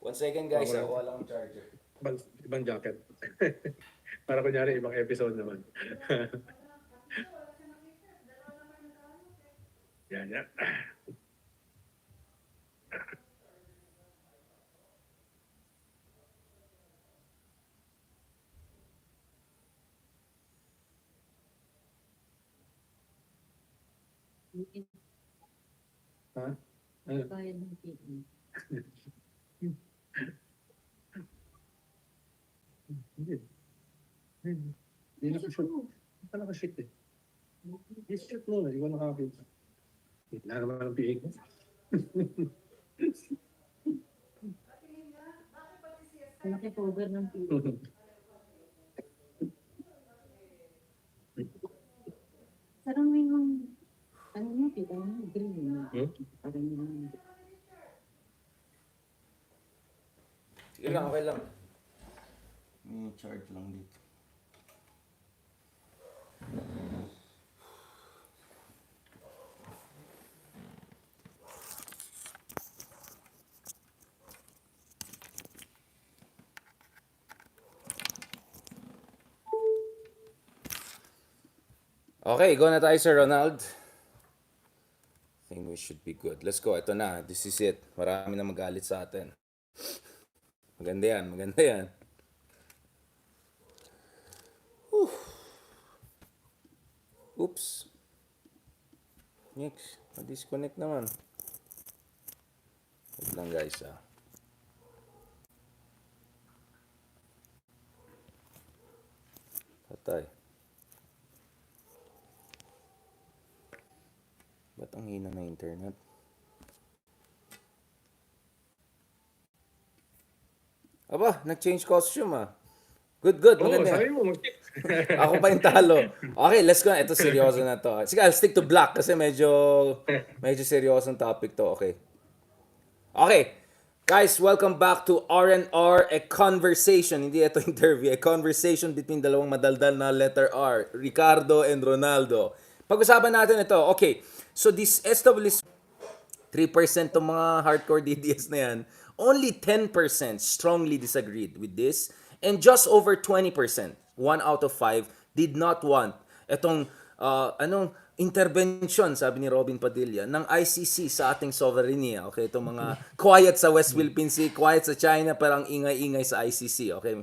1 second guys, kuha lang ng charger. Ibang jacket. Para kunyari ibang episode naman. Yan. Ha? Bayad ng PE. Hindi naka-shoot. Hindi ka naka-shoot I-shoot mo na, ikaw nakakita. Hindi na naman ang PA ko. Naki-cover ng PE. Sarang may mga, ano nyo, kita mo, green. Parang yung... Sige lang, okay lang. May charge lang dito. Okay, go na tayo, Sir Ronald. I think we should be good. Let's go. Ito na. This is it. Marami na magalit sa atin. Maganda yan. Maganda yan. Whew. Oops. Next. Na-disconnect naman. Wait lang guys Patay. Ba't ang hina na internet? Aba, nag-change costume Good. Maganda. Sabi mo, Ako pa yung talo. Okay, let's go. Ito seryoso na to. Sige, I'll stick to black kasi medyo seryosong topic to. Okay. Guys, welcome back to R&R, a conversation. Hindi ito interview. A conversation between dalawang madaldal na letter R. Ricardo and Ronaldo. Pag-usapan natin ito. Okay. So this SWS 3% ng mga hardcore DDS na yan, only 10% strongly disagreed with this, and just over 20%, 1 out of 5, did not want itong intervention, sabi ni Robin Padilla, ng ICC sa ating sovereignty. Okay, itong mga quiet sa West Philippine Sea, quiet sa China, parang ingay-ingay sa ICC. Okay.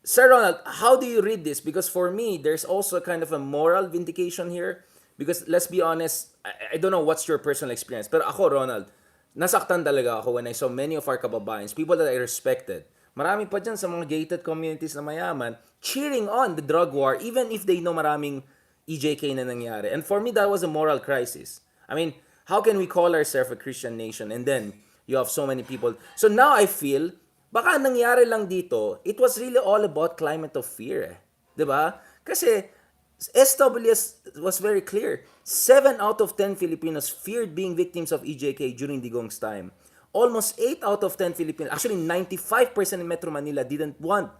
Sir Ronald, how do you read this? Because for me, there's also kind of a moral vindication here. Because let's be honest, I don't know what's your personal experience, pero ako, Ronald, nasaktan talaga ako when I saw many of our kababayans, people that I respected, marami pa dyan sa mga gated communities na mayaman, cheering on the drug war, even if they know maraming EJK na nangyari. And for me, that was a moral crisis. I mean, how can we call ourselves a Christian nation and then you have so many people? So now I feel, baka nangyari lang dito, it was really all about climate of fear. Diba? Kasi, SWS was very clear. 7 out of 10 Filipinos feared being victims of EJK during Digong's time. Almost 8 out of 10 Filipinos, actually 95% in Metro Manila didn't want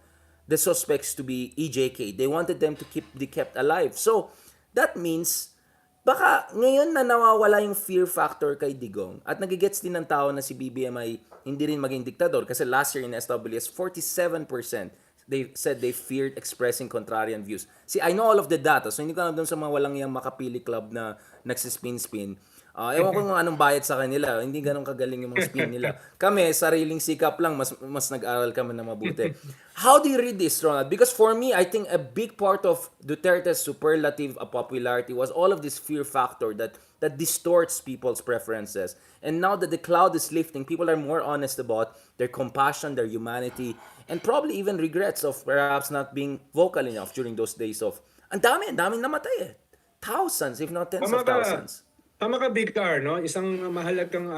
the suspects to be EJK. They wanted them to be kept alive. So, that means, baka ngayon na nawawala yung fear factor kay Digong at nagigets din ng tao na si BBM ay hindi rin maging diktador kasi last year in SWS, 47% they said they feared expressing contrarian views. See, I know all of the data, so hindi ko alam doon sa mga walang yung makapili club na nagsispin-spin. Ewan ko kung anong bayad sa kanila. Hindi ganun kagaling yung mga spin nila. Kami, sariling sikap lang, mas nag-aral kami na mabuti. How do you read this, Ronald? Because for me, I think a big part of Duterte's superlative popularity was all of this fear factor that distorts people's preferences. And now that the cloud is lifting, people are more honest about their compassion, their humanity, and probably even regrets of perhaps not being vocal enough during those days of, ang daming namatay eh. Thousands, if not tens Tama of ka. thousands. Tama ka, Big Car, no? Isang mahalagang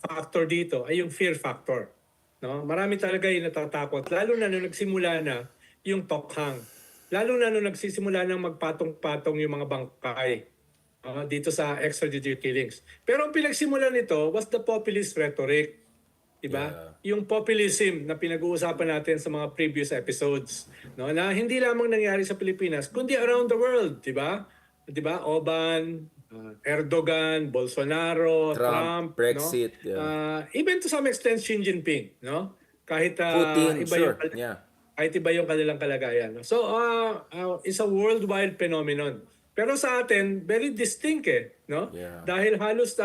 factor dito ay yung fear factor. No? Marami talaga yung natatakot, lalo na nung nagsimula na yung tokhang. Lalo na nung nagsisimula na magpatong-patong yung mga bangkay dito sa extrajudicial killings. Pero ang pinagsimula nito was the populist rhetoric. Diba? Yung populism na pinag-uusapan natin sa mga previous episodes, no? Na hindi lamang nangyari sa Pilipinas, kundi around the world, diba? Diba? Oban, Erdogan, Bolsonaro, Trump, Brexit, no? Even to some extent Xi Jinping, no? Kahit Putin, iba sure, yung yeah. kahit iba yung kanilang kalagayan. No? So, it's a worldwide phenomenon. Pero sa atin, very distinct no? Yeah. Dahil halos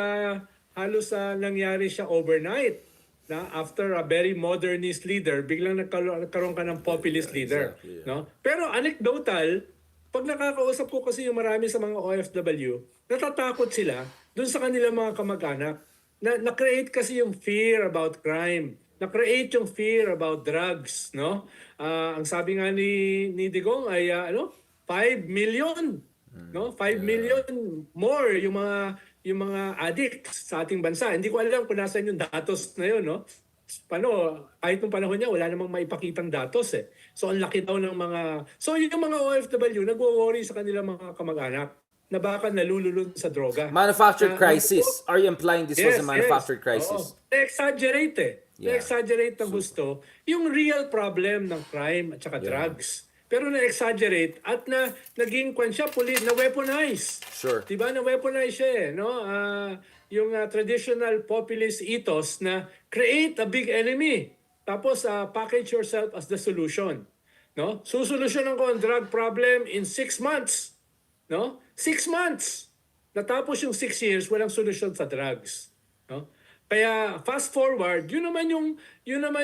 nangyari siya overnight. Na after a very modernist leader, biglang nagkaroon ka ng populist leader, exactly, yeah. no? Pero anecdotal, pag nakakausap ko kasi yung marami sa mga OFW, natatakot sila dun sa kanilang mga kamag-anak. Na-create kasi yung fear about crime. Na-create yung fear about drugs, no? Ang sabi nga ni Digong ay 5 million, no? 5 million more yung mga addicts sa ating bansa. Hindi ko alam kung nasaan yung datos na yun, no? Paano, kahit nung panahon niya, wala namang maipakitang datos eh. So, ang laki daw ng mga... So, yung mga OFW, nagwo-worry sa kanilang mga kamag-anak na baka nalululod sa droga. Manufactured crisis. Are you implying this was a manufactured crisis? Na-exaggerate eh. Yeah. Na-exaggerate ng gusto. Yung real problem ng crime at saka drugs. Pero na-exaggerate at naging siya, na-weaponize. Sure. Diba? Na-weaponize siya eh. No? Yung traditional populist ethos na create a big enemy. Tapos package yourself as the solution. No? Susolusyonan ko ang drug problem in 6 months. No? 6 months. Natapos yung 6 years, walang solusyon sa drugs. No? Kaya fast forward, yun naman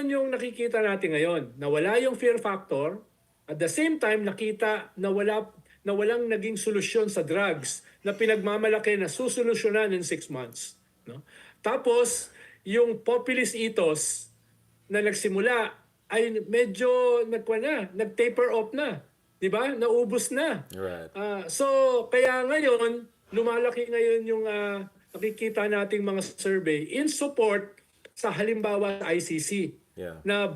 yung nakikita natin ngayon. Na wala yung fear factor. At the same time, nakita na walang naging solusyon sa drugs na pinagmamalaki na susolusyonan in 6 months. No? Tapos, yung populist ethos na nagsimula ay medyo nag-taper off na. Diba? Naubos na. Right. So, kaya ngayon, lumalaki ngayon yung nakikita nating mga survey in support sa halimbawa sa ICC na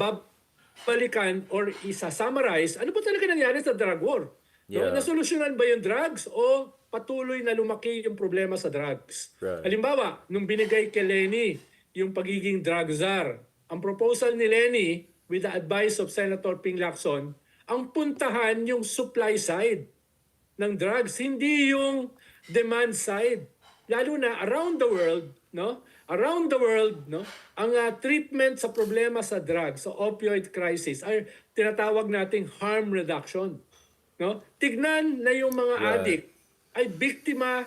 balikan or isa-summarize, ano ba talaga nangyari sa drug war? No? Nasolusyonan ba yung drugs o patuloy na lumaki yung problema sa drugs? Right. Halimbawa, nung binigay kay Lenny yung pagiging drug czar, ang proposal ni Lenny with the advice of Senator Ping Lacson, ang puntahan yung supply side ng drugs, hindi yung demand side. Lalo na around the world, no? Around the world, no? Ang treatment sa problema sa drugs, sa opioid crisis ay tinatawag nating harm reduction, no? Tignan na yung mga addict ay biktima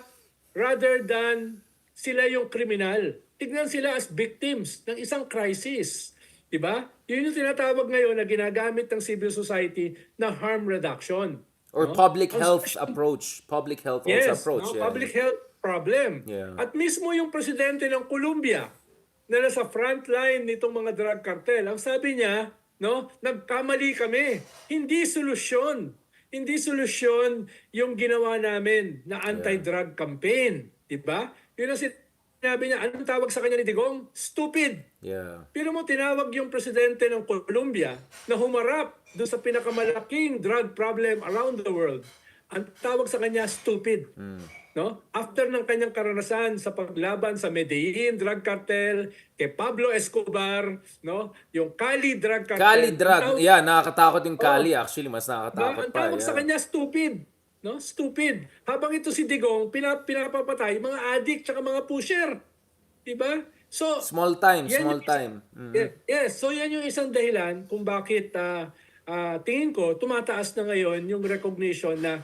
rather than sila yung kriminal. Tignan sila as victims ng isang crisis. Diba? Yun yung tinatawag ngayon na ginagamit ng civil society na harm reduction. Or no? public health approach. Public health approach. No? Public health problem. Yeah. At mismo yung presidente ng Colombia na nasa front line nitong mga drug cartel, ang sabi niya, no, nagkamali kami. Hindi solusyon. Hindi solusyon yung ginawa namin na anti-drug campaign. Diba? Yun ang sinabi niya, anong tawag sa kanya ni Digong? Stupid. Yeah. Pero mo tinawag yung presidente ng Colombia na humarap doon sa pinakamalaking drug problem around the world. Ang tawag sa kanya, stupid. No? After ng kanyang karanasan sa paglaban sa Medellin drug cartel, kay Pablo Escobar, no? Yung Cali drug cartel. Cali drug. Nakakatakot yung Cali. Actually, mas nakakatakot ang tawag sa kanya, stupid. No? Stupid. Habang ito si Digong, pinapapatay mga addict tsaka mga pusher. Diba? So, small time. Yes. So, yan yung isang dahilan kung bakit tingin ko, tumataas na ngayon yung recognition na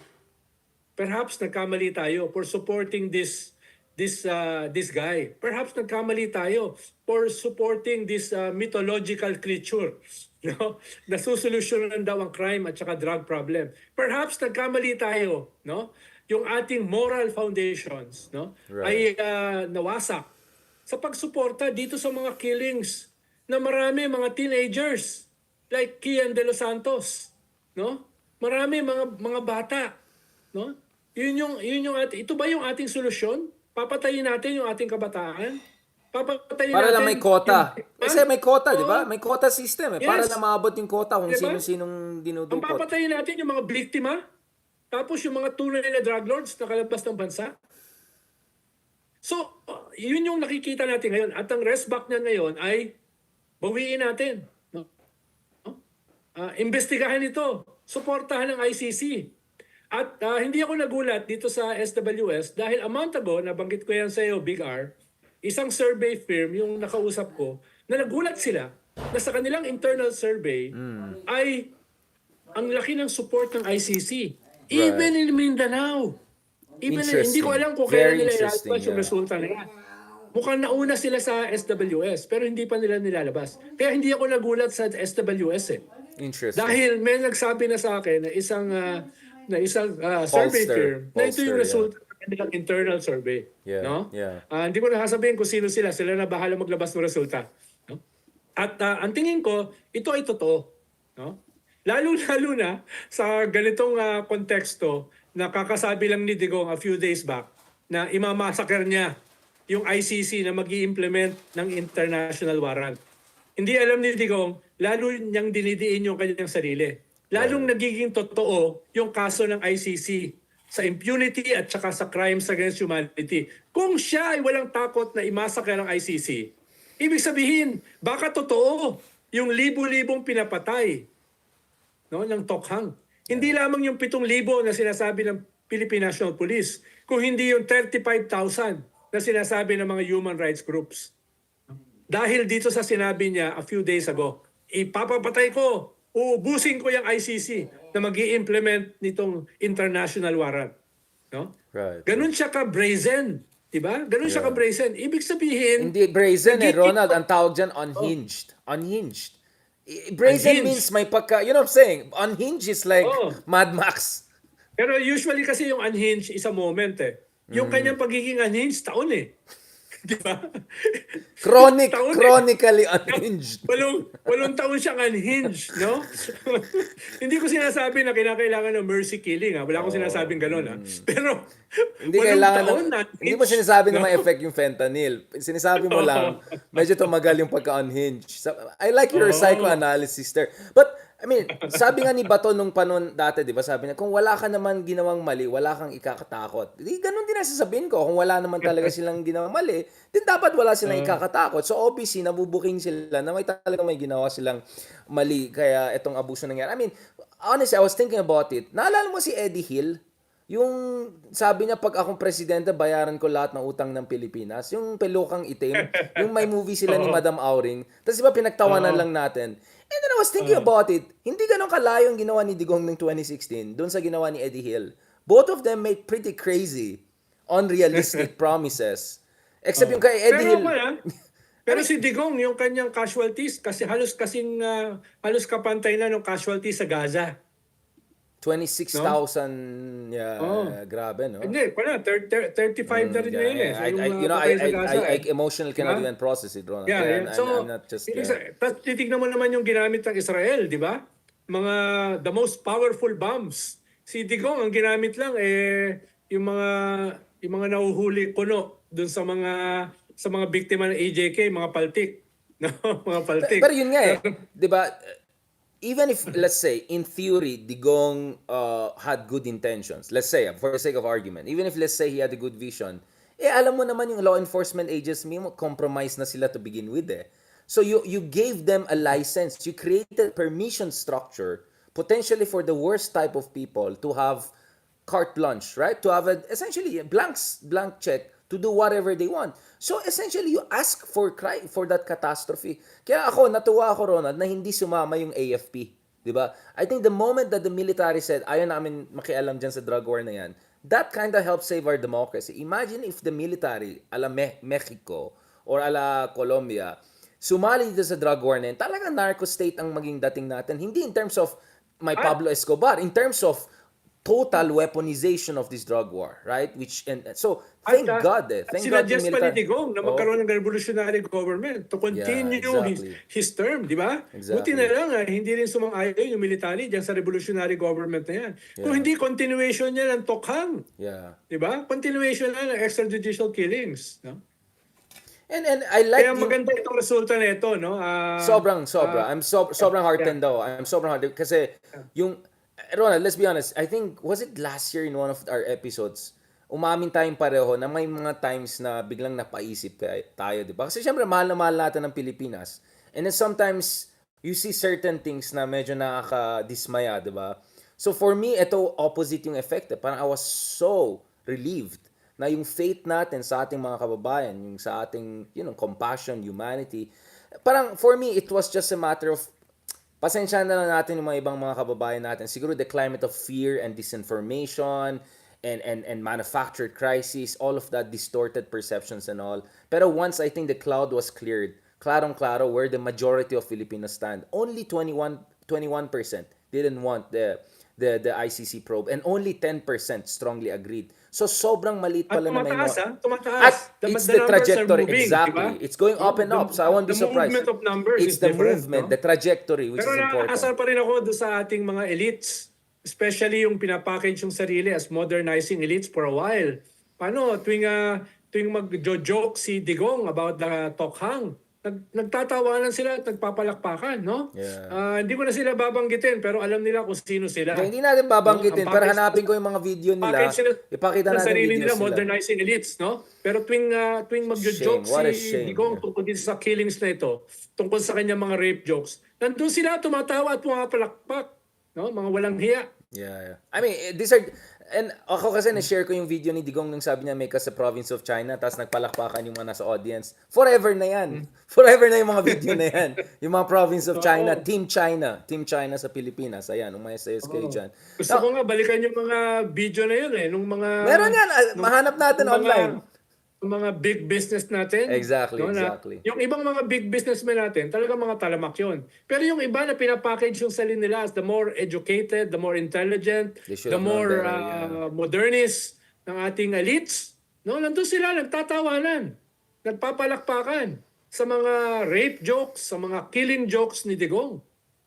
perhaps nagkamali tayo for supporting this this guy. Perhaps nagkamali tayo for supporting this mythological creature, no? Nasusolusyonan daw ang crime at saka drug problem. Perhaps nagkamali tayo, no? Yung ating moral foundations, no? Right. Ay nawasak sa pagsuporta dito sa mga killings na marami mga teenagers like Kian de los Santos, no? Marami mga bata, no? Ito ba yung ating solusyon? Papatayin natin yung ating kabataan? Papatayin Para lang natin may quota. Kasi may quota, di ba? Oo. May quota system eh. Para Yes. lang maabot yung quota kung Di ba? sino-sinong Ang dinudukot. papatayin natin yung mga biktima, tapos yung mga tunay na drug lords na kalabas ng bansa. So, yun yung nakikita natin ngayon. At ang rest back niya ngayon ay bawiin natin. No? Imbestigahan ito. Suportahan ng ICC. At hindi ako nagulat dito sa SWS dahil a month ago, nabanggit ko yan sa iyo, Big R, isang survey firm yung nakausap ko na nagulat sila na sa kanilang internal survey ay ang laki ng support ng ICC. Even in Mindanao. Hindi ko alam kung Very kailan nila interesting, ilalabas yung yeah. resulta na yan. Mukhang nauna sila sa SWS pero hindi pa nila nilalabas. Kaya hindi ako nagulat sa SWS eh. Interesting. Dahil may nagsabi na sa akin na isang survey firm na ito yung resulta ng kanilang internal survey. Yeah, No? yeah. Hindi ko nasasabihin kung sino sila. Sila na bahala maglabas ng resulta. No? At ang tingin ko, ito ay totoo. No? Lalo-lalo na sa ganitong konteksto na kakasabi lang ni Digong a few days back na imamassacre niya yung ICC na mag-i-implement ng international warrant. Hindi alam ni Digong, lalo niyang dinidiin yung kanyang sarili. Lalong nagiging totoo yung kaso ng ICC sa impunity at saka sa crimes against humanity. Kung siya ay walang takot na imassacre ng ICC, ibig sabihin, baka totoo yung libo-libong pinapatay, no, ng Tokhang. Hindi lamang yung 7,000 na sinasabi ng Philippine National Police, kung hindi yung 35,000 na sinasabi ng mga human rights groups. Dahil dito sa sinabi niya a few days ago, ipapapatay ko, uubusin ko yung ICC na mag-i-implement nitong international warrant. No? Right. Ganun siya ka-brazen. Diba? Ganun siya ka-brazen. Ibig sabihin, Hindi brazen eh, nagiging- Ronald. Ang tawag dyan, unhinged. Unhinged. Brazen Unhinged. means may pagka, you know what I'm saying? Unhinged is like Oo. Mad Max. Pero usually kasi yung unhinged is a moment eh. Yung kanyang pagiging unhinged, taon eh. Di ba? Taon eh. Chronically unhinged. Walong taon siyang unhinged, no? Hindi ko sinasabi na kinakailangan ng mercy killing. Wala akong sinasabing gano'n. Pero Hindi walong kailangan taon ng, na hindi mo sinasabi na may effect yung fentanyl. Sinasabi mo lang, medyo tumagal yung pagka-unhinged. I like your psychoanalysis there. But, I mean, sabi nga ni Bato nung panon dati, di ba, sabi niya, kung wala ka naman ginawang mali, wala kang ikakatakot. Di, ganun din ang sasabihin ko. Kung wala naman talaga silang ginawang mali, din dapat wala silang ikakatakot. So, obviously, nabubuking sila na may ginawa silang mali. Kaya itong abuso nangyari. I mean, honestly, I was thinking about it. Naalala mo si Eddie Hill? Yung sabi niya, pag akong presidente, bayaran ko lahat ng utang ng Pilipinas. Yung pelukang itim. Yung may movie sila ni Madam Auring. Tapos diba pinagtawanan lang natin. And then I was thinking about it. Hindi ganun kalayo yung ginawa ni Digong ng 2016 doon sa ginawa ni Eddie Hill. Both of them made pretty crazy, unrealistic promises. Except yung kay Eddie Hill. Pero si Digong, yung kanyang casualties, kasi halos kapantay na ng casualties sa Gaza. 26,000, grabe, no? Hindi, pala, 35 na rin ngayon eh. So, I emotional cannot even process it, Ronald. Yeah. So, I'm not just... titignan mo naman yung ginamit ng Israel, di ba? The most powerful bombs. Si Digong, ang ginamit lang yung mga nahuhuli kuno dun sa mga biktima ng AJK, mga paltik. No, mga paltik. Pero yun nga di ba? Even if, let's say, in theory, Digong had good intentions, let's say, for the sake of argument, even if, let's say, he had a good vision, alam mo naman yung law enforcement agents, may compromise na sila to begin with eh. So you gave them a license. You created permission structure, potentially for the worst type of people to have carte blanche, right? To have essentially a blank check to do whatever they want. So essentially, you ask for that catastrophe. Kaya natuwa ako, Ronald, na hindi sumama yung AFP. Di ba? I think the moment that the military said, ayaw namin makialam dyan sa drug war na yan, that kind of helped save our democracy. Imagine if the military, ala Mexico or ala Colombia, sumali dito sa drug war na yun, talagang narco state ang maging dating natin. Hindi in terms of may At Pablo Escobar, in terms of total weaponization of this drug war, right? Which and so thank God thank God yung sinadjust pa ni military. Digong na magkaroon ng revolutionary government to continue exactly. his term, di ba? Exactly. Buti na lang hindi rin sumang-ayon yung military diyan sa revolutionary government na yan. Kung Yeah. hindi, continuation yan ng tokhang. Yeah. Di ba? Continuation na ng extrajudicial killings. No? And I like Kaya yung maganda itong resulta na ito. No? sobra. I'm sobrang heartened though. I'm sobrang heartened kasi yung Ronald, let's be honest. I think was it last year in one of our episodes, umamin tayong pareho na may mga times na biglang napaisip tayo, di ba? Kasi syempre mahal na mahal natin ng Pilipinas. And then sometimes you see certain things na medyo nakakadismaya, di ba? So for me, ito opposite yung effect. Parang I was so relieved na yung faith natin sa ating mga kababayan, yung sa ating, compassion, humanity. Parang for me, it was just a matter of pasensya na lang natin yung mga ibang mga kababayan natin. Siguro the climate of fear and disinformation and manufactured crisis, all of that distorted perceptions and all. Pero once I think the cloud was cleared, klarong-klaro where the majority of Filipinos stand. Only 21% didn't want the ICC probe and only 10% strongly agreed. So sobrang maliit At pala na may tumataas. At The it's the numbers are trajectory, moving, exactly. diba? It's going up and up, so I won't be The surprised. movement of numbers It's is the different, movement, no? the trajectory, which Pero is important. naaasar pa rin ako doon sa ating mga elites. Especially yung pinapackage yung sarili as modernizing elites for a while. Paano? Tuwing mag-joke si Digong about the tokhang, nagtatawanan sila at nagpapalakpakan, no? Yeah. Hindi ko na sila babanggitin pero alam nila kung sino sila. Hindi natin babanggitin, No? pero hanapin ko yung mga video nila. Ipakita ng natin sarili videos nila, nila. modernizing elites, no? Pero tuwing magjo-joke Shame. What a si shame. Digong tungkol dito sa killings na ito, tungkol sa kanyang mga rape jokes, nandun sila tumatawa at pumapalakpak, no? Mga walang hiya. Yeah. I mean, these are, and ako kasi na-share ko yung video ni Digong nung sabi niya make us a province of China, tapos nagpalakpakan yung mga nasa audience. Forever na yan. Forever na yung mga video na yan. Yung mga province of China, Team China sa Pilipinas. Ayan, umayos-ayos kayo dyan. Gusto ko nga balikan yung mga video na yun nung mga... Meron yan. Mahanap natin online. Yung mga big business natin. Exactly, no, exactly. Yung ibang mga big businessmen natin, talaga mga talamak yun. Pero yung iba na pinapackage yung sarili nila as the more educated, the more intelligent, the more modernist ng ating elites, no, nandun sila, nagtatawanan, nagpapalakpakan sa mga rape jokes, sa mga killing jokes ni Digong.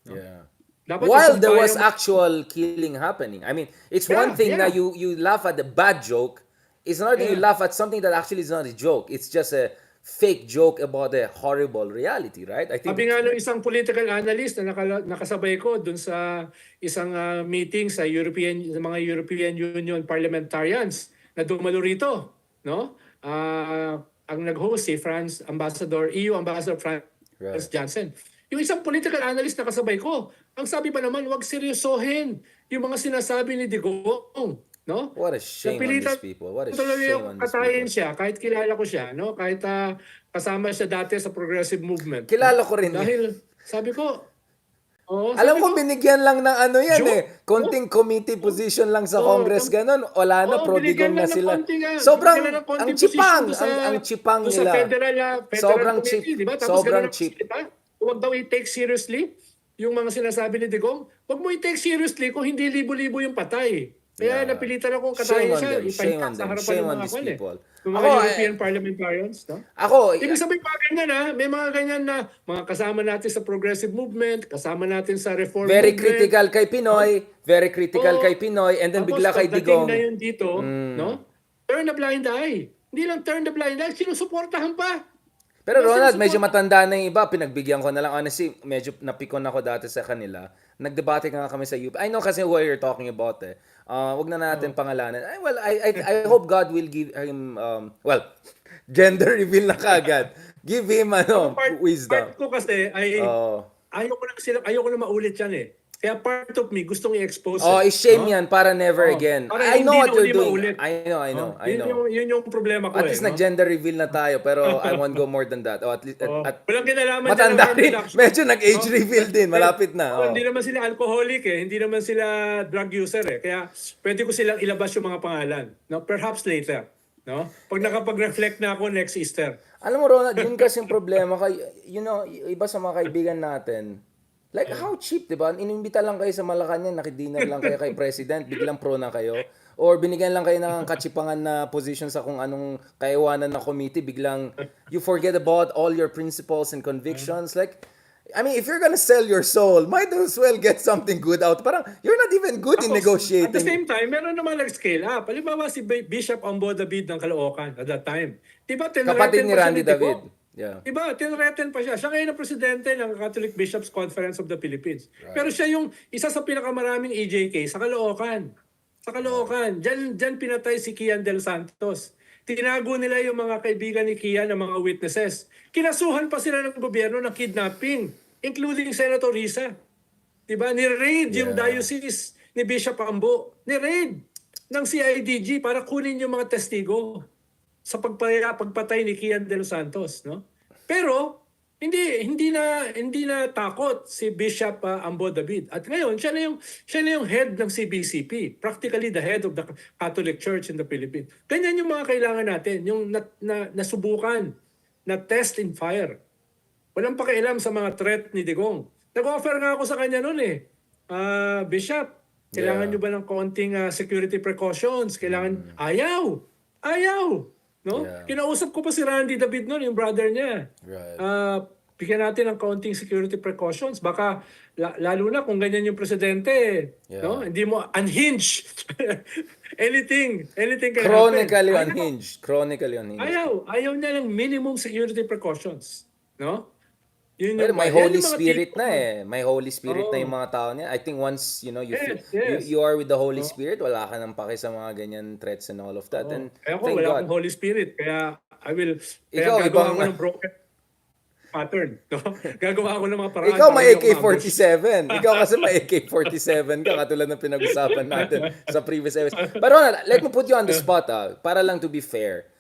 No? Yeah. Dapat While there was isumpayan- actual killing happening. I mean, it's one thing na you laugh at the bad joke. It's another thing you laugh at something that actually is not a joke. It's just a fake joke about a horrible reality, right? I think. Sabi nga ng isang political analyst na nakasabay ko dun sa isang meeting sa mga European Union parliamentarians na dumalo rito, no? Ang nag-host si EU Ambassador Franz Janssen. Yung isang political analyst na kasabay ko, ang sabi pa naman, wag seryosohin yung mga sinasabi ni Digong. No? What a shame on these people. What a shame on these katayin people. siya, kahit kilala ko siya, no? Kahit kasama siya dati sa progressive movement. Kilala ko rin. Dahil, sabi ko, alam ko, binigyan lang ng ano yan joke? konting committee position lang sa Congress, ganun. Wala na, prodigong na sila. Sobrang, ang chipang, ang chipang sa nila. federal Sobrang committee, cheap. diba? Tapos Sobrang ganun ang cheap. salita. Huwag daw i-take seriously yung mga sinasabi ni Digong. Huwag mo i-take seriously kung hindi libo-libo yung patay. Kaya napilitan akong katayin siya. Shame on Sa them. harapan Shame ng on mga these kwal, people. Yung mga European parliamentarians. No? Ibig sabihin pa ganyan may mga ganyan na mga kasama natin sa progressive movement, kasama natin sa reform very movement. critical kay Pinoy, very critical kay Pinoy, and then Tapos, bigla kay Digong. na yun dito, no? Turn the blind eye. Hindi lang turn the blind eye, sinusuportahan pa. Pero Ronald, medyo matanda na yung iba. Pinagbigyan ko na lang. Honestly, medyo napikon ako dati sa kanila. Nagdebate nga kami sa UP. I know kasi who you're talking about wag na natin pangalanan. I hope God will give him, gender reveal na kagad. Give him, wisdom. Part ko kasi ay, ayoko na maulit yan Kaya part of me gustong i-expose Oh, i-shame no? yan para never again. Para I know hindi what na you're uli doing. maulit. I know. Yun yung problema ko At least no? nag-gender reveal na tayo, pero I won't go more than that. Oh, at least, Walang kinalaman dyan ng matanda harm rin. reduction. Medyo nag-age reveal din. Malapit na. Hindi naman sila alcoholic hindi naman sila drug user Kaya pwede ko silang ilabas yung mga pangalan. No? Perhaps later. No? Pag nakapag-reflect na ako next Easter. Alam mo, Ronald, yun kasi yung problema. Iba sa mga kaibigan natin, like, how cheap, di ba? Inimbita lang kayo sa Malacanang, nakidinner lang kayo kay President, biglang pro na kayo. Or binigyan lang kayo ng katsipangan na position sa kung anong kaiwanan na committee, biglang you forget about all your principles and convictions. Like, I mean, if you're gonna sell your soul, might as well get something good out. Parang, you're not even good in At the negotiating. same time, meron naman nag-scale up. Halimbawa si Bishop Ambo David ng Caloocan at that time. Diba, Kapatid ni Randy David. Digong? Yeah. Diba, tinreten pa siya. Siya ngayon ang presidente ng Catholic Bishops' Conference of the Philippines. Right. Pero siya yung isa sa pinakamaraming EJK sa Caloocan. Sa Caloocan. Diyan pinatay si Kian Del Santos. Tinago nila yung mga kaibigan ni Kian ng mga witnesses. Kinasuhan pa sila ng gobyerno ng kidnapping, including Senator Risa. Diba? Ni-raid yung diocese ni Bishop Ambo. Ni-raid ng CIDG para kunin yung mga testigo sa pagpatay ni Kian Del Santos, no? Pero hindi na takot si Bishop Ambo David. At ngayon siya na yung head ng CBCP, practically the head of the Catholic Church in the Philippines. Ganyan yung mga kailangan natin, yung nasubukan na test in fire. Walang pakialam sa mga threat ni Digong. Nag-offer nga ako sa kanya noon Bishop, kailangan nyo ba ng kaunting security precautions? Kailangan, ayaw. No? Yeah. Kinausap ko pa si Randy David noon, yung brother niya. Right. Bigyan natin ng kaunting security precautions. Baka, lalo na kung ganyan yung presidente, no? Hindi mo unhinged. anything can Chronically happen. unhinged. Chronically unhinged. Ayaw niya ng minimum security precautions. No? Yun Well, may yan Holy yung mga Spirit tipo. na May Holy Spirit na yung mga tao niya. I think once, you Yes. you are with the Holy Spirit, wala ka nang pake sa mga ganyan threats and all of that. And Kaya ako, thank wala God. akong Holy Spirit. Kaya Ikaw, gagawa ibang- ko ng broken pattern. No? Gagawa ko ng mga paraan. Ikaw para may hindi ako ma-ambush. AK-47. Ikaw kasi may AK-47 ka, katulad ng pinag-usapan natin sa previous episode. But Ronald, let me put you on the spot para lang to be fair.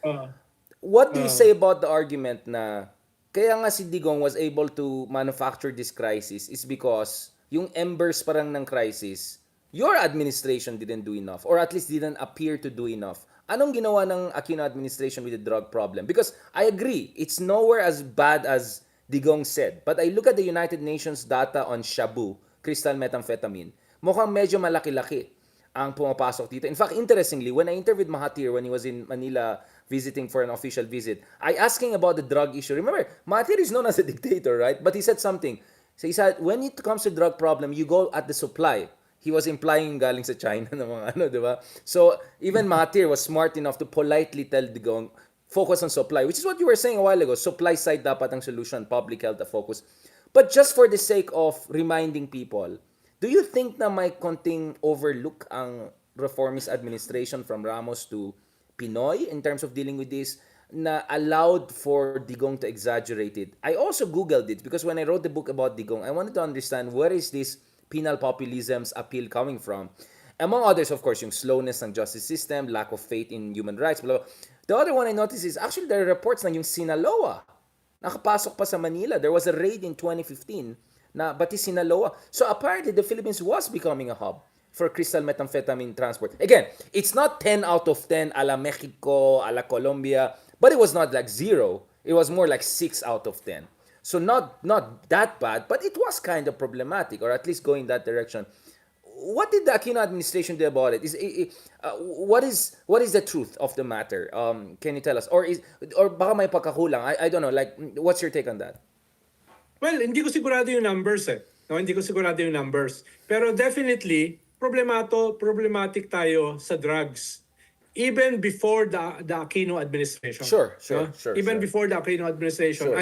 What do you say about the argument na kaya nga si Digong was able to manufacture this crisis is because yung embers parang ng crisis, your administration didn't do enough or at least didn't appear to do enough. Anong ginawa ng Aquino administration with the drug problem? Because I agree, it's nowhere as bad as Digong said. But I look at the United Nations data on shabu, crystal methamphetamine. Mukhang medyo malaki-laki ang pumapasok dito. In fact, interestingly, when I interviewed Mahathir when he was in Manila visiting for an official visit, I asked him about the drug issue. Remember, Mahathir is known as a dictator, right? But he said something. So he said, when it comes to drug problem, you go at the supply. He was implying galing sa China ng mga di ba? So, even Mahathir was smart enough to politely tell Digong, focus on supply, which is what you were saying a while ago. Supply side dapat ang solution, public health the focus. But just for the sake of reminding people, do you think na may konting overlook ang reformist administration from Ramos to Pinoy in terms of dealing with this na allowed for Digong to exaggerate it? I also Googled it because when I wrote the book about Digong, I wanted to understand where is this penal populism's appeal coming from. Among others, of course, yung slowness ng justice system, lack of faith in human rights, blah, blah. The other one I noticed is actually there are reports na yung Sinaloa nakapasok pa sa Manila. There was a raid in 2015 na Batis Sinaloa. So apparently the Philippines was becoming a hub for crystal methamphetamine transport. Again, it's not 10 out of 10 a la Mexico, a la Colombia, but it was not like 0. It was more like 6 out of 10. So not that bad, but it was kind of problematic, or at least going that direction. What did the Aquino administration do about it? What is the truth of the matter? Can you tell us? Or baka may pagkakulang? I don't know. Like, what's your take on that? Well, hindi ko sigurado yung numbers No, hindi ko sigurado yung numbers. Pero definitely, problematic tayo sa drugs. Even before the Aquino administration. Sure. Even before the Aquino administration,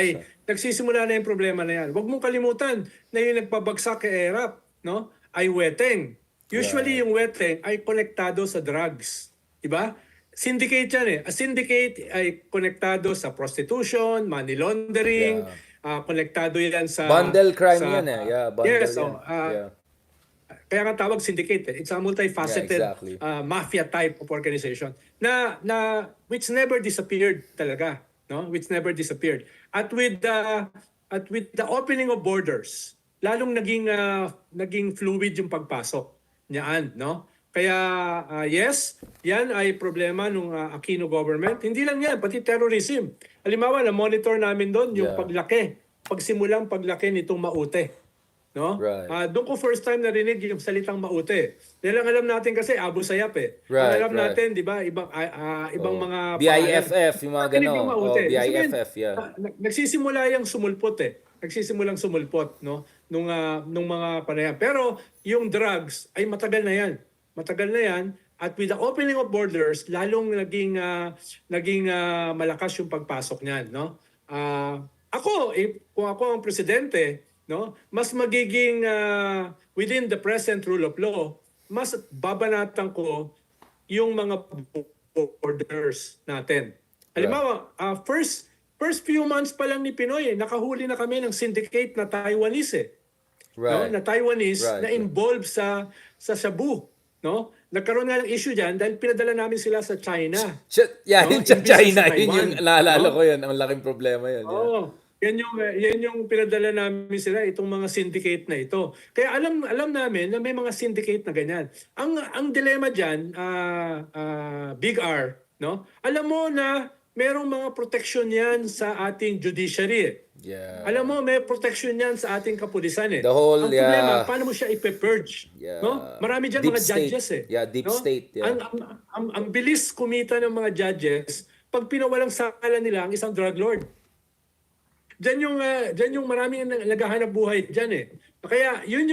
nagsisimula na yung problema na yan. Huwag mong kalimutan na yung nagpabagsak kay ERAP, no? Ay weteng. Usually yung weteng ay konektado sa drugs. Diba? Syndicate yan A syndicate ay konektado sa prostitution, money laundering, konektado yan sa... Bundle crime yan bundle yes, yan. kaya nga tawag syndicate. It's a multifaceted Yeah, exactly. mafia type of organization na which never disappeared talaga, no? Which never disappeared. At with the opening of borders, lalong naging fluid yung pagpasok niyaan, no? Kaya yes, yan ay problema ng Aquino government. Hindi lang yan, pati terrorism. Halimbawa, na-monitor namin doon yung pagsimulang paglaki nitong Maute. No? Right. Doon ko first time narinig yung salitang Maute. Dahil ang alam natin kasi Abu Sayyaf eh. Ang Right, alam right. natin, di ba, ibang mga BIFF, yung mga Narinig gano'n. yung Maute. Ibig sabihin, BIFF, yeah. Nagsisimula yung sumulpot eh. Nagsisimulang sumulpot, no? Nung mga panayan. Pero yung drugs ay matagal na yan. Matagal na yan. At with the opening of borders, lalong naging malakas yung pagpasok niyan, no? Kung ako ang presidente, no, mas magiging within the present rule of law, mas babanatan ko yung mga borders natin. Halimbawa, first few months pa lang ni Pinoy, nakahuli na kami ng syndicate na Taiwanese eh. Right. No? Na Taiwanese Right. na involved sa Cebu, no? Nagkaroon nga ng issue diyan dahil pinadala namin sila sa China. Yeah, No? yung sa Imbis sa China, yun Taiwan. yung naalala No? ko yun. Ang laking problema yun. Yeah. Oo. Yan yung pinadala namin sila, itong mga syndicate na ito. Kaya alam namin na may mga syndicate na ganyan. Ang dilema diyan, Big R, no? Alam mo na merong mga protection yan sa ating judiciary. Yeah. Alam mo, may protection yan sa ating kapulisan eh. The whole, ang problema, paano mo siya ipe-purge? Yeah. No? Marami dyan Deep mga state. judges eh. Yeah, deep no? state. Yeah. Ang bilis kumita ng mga judges pag pinawalang sala nila ang isang drug lord. Diyan yung maraming naghahanap buhay diyan eh. Kaya yun